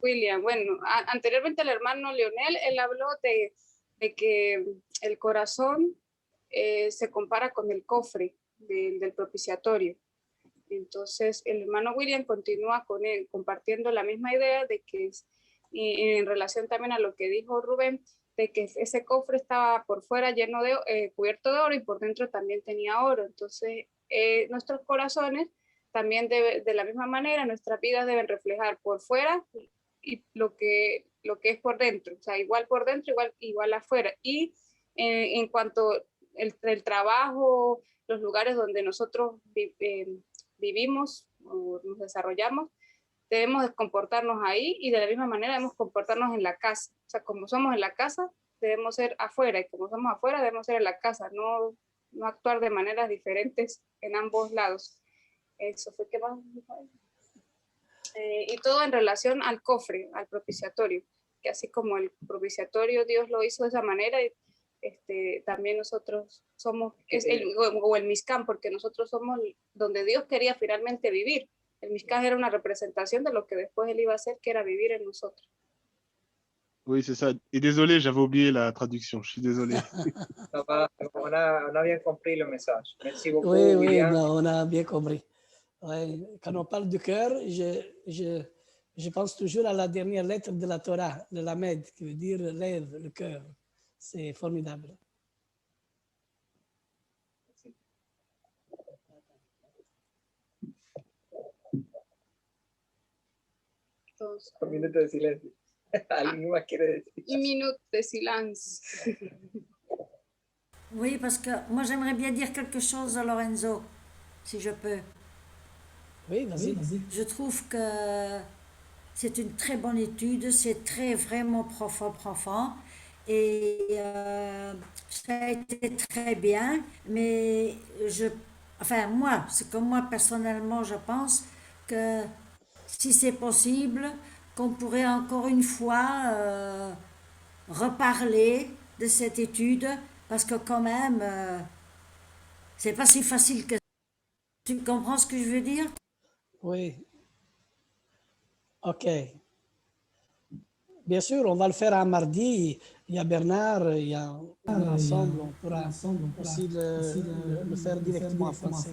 William, bueno, anteriormente el hermano Leonel, él habló de que el corazón se compara con el cofre del propiciatorio. Entonces, el hermano William continúa con él, compartiendo la misma idea de que en relación también a lo que dijo Rubén, de que ese cofre estaba por fuera lleno de, cubierto de oro y por dentro también tenía oro. Entonces, nuestros corazones también de la misma manera, nuestras vidas deben reflejar por fuera y lo que es por dentro, o sea, igual por dentro, igual afuera. Y en cuanto el trabajo, los lugares donde nosotros vivimos o nos desarrollamos, debemos de comportarnos ahí y de la misma manera debemos comportarnos en la casa. O sea, como somos en la casa, debemos ser afuera y como somos afuera, debemos ser en la casa, no actuar de maneras diferentes en ambos lados. Eso fue que más. Y todo en relación al cofre, al propiciatorio, que así como el propiciatorio Dios lo hizo de esa manera, también nosotros somos, o el Mishkan, porque nosotros somos donde Dios quería finalmente vivir. El Mishkan era una representación de lo que después Él iba a hacer, que era vivir en nosotros. Oui, c'est ça. Et désolé, j'avais oublié la traduction. Je suis désolé. On a bien compris le message. Merci beaucoup, oui, William. Oui, on a bien compris. Ouais. Quand on parle du cœur, je pense toujours à la dernière lettre de la Torah, le Lamed, qui veut dire lève, le cœur. C'est formidable. Entonces, Un minuto de silencio. ¿Alguien más quiere decir? une minute de silence. Oui, parce que moi j'aimerais bien dire quelque chose à Lorenzo, si je peux. Oui, vas-y. Je trouve que c'est une très bonne étude, c'est très vraiment profond, et ça a été très bien, mais moi, c'est comme moi personnellement, je pense que si c'est possible, qu'on pourrait encore une fois reparler de cette étude, parce que quand même, c'est pas si facile que ça. Tu comprends ce que je veux dire? Oui. OK. Bien sûr, on va le faire un mardi. Il y a Bernard, il y a ensemble, on pourra aussi le faire directement en français.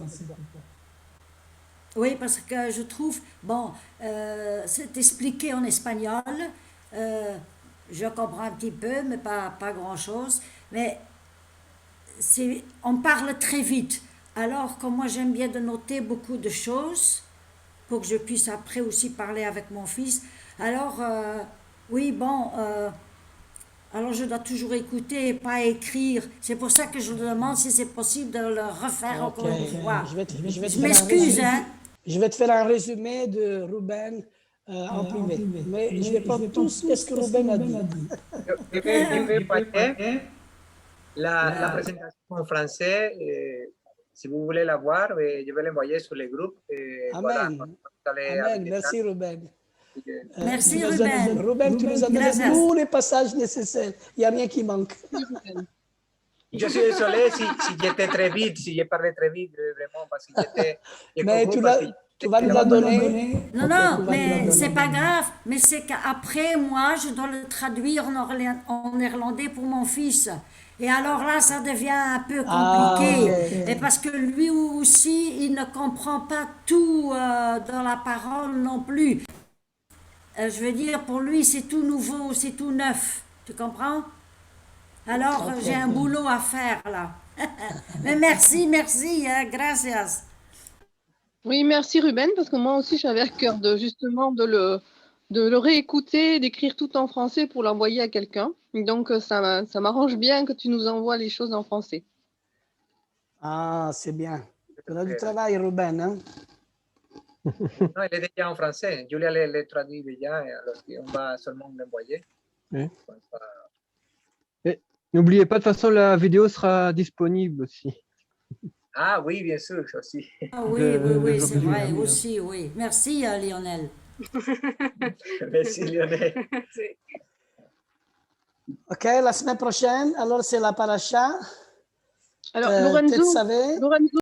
Oui, parce que je trouve, bon, c'est expliqué en espagnol, je comprends un petit peu, mais pas grand-chose, mais on parle très vite. Alors que moi j'aime bien de noter beaucoup de choses pour que je puisse après aussi parler avec mon fils. Alors, oui, bon, alors je dois toujours écouter et pas écrire. C'est pour ça que je vous demande si c'est possible de le refaire encore une fois. Je m'excuse, hein. Je vais te faire un résumé de Ruben en privé. Mais je vais prendre tout ce que Ruben a dit. Je vais passer la présentation en français. Si vous voulez la voir, je vais l'envoyer sur les groupes. Amen. Voilà, Amen. Merci, Ruben. Merci, Ruben. Ruben, tu nous as donné tous les passages nécessaires. Il n'y a rien qui manque. Je suis désolé si j'étais très vite, si j'ai parlé très vite, vraiment, parce que j'étais... Mais tu vas nous la donner. Non, non, mais c'est pas grave. Mais c'est qu'après, moi, je dois le traduire en néerlandais pour mon fils. Et alors là, ça devient un peu compliqué. Et parce que lui aussi, il ne comprend pas tout dans la parole non plus. Je veux dire, pour lui, c'est tout nouveau, c'est tout neuf. Tu comprends? Alors, j'ai un boulot à faire là. Mais merci, gracias. Oui, merci Ruben, parce que moi aussi j'avais à cœur justement de le réécouter, d'écrire tout en français pour l'envoyer à quelqu'un. Donc ça m'arrange bien que tu nous envoies les choses en français. Ah, c'est bien. Tu as du travail, Ruben, hein? Non, il est déjà en français. Julia le traduit déjà, alors on va seulement l'envoyer. Oui. N'oubliez pas, de toute façon, la vidéo sera disponible aussi. Ah oui, bien sûr, aussi. Ah oui, c'est vrai, aussi, oui. Merci, Lionel. Merci, Lionel. OK, la semaine prochaine, alors c'est la paracha. Alors, Lorenzo,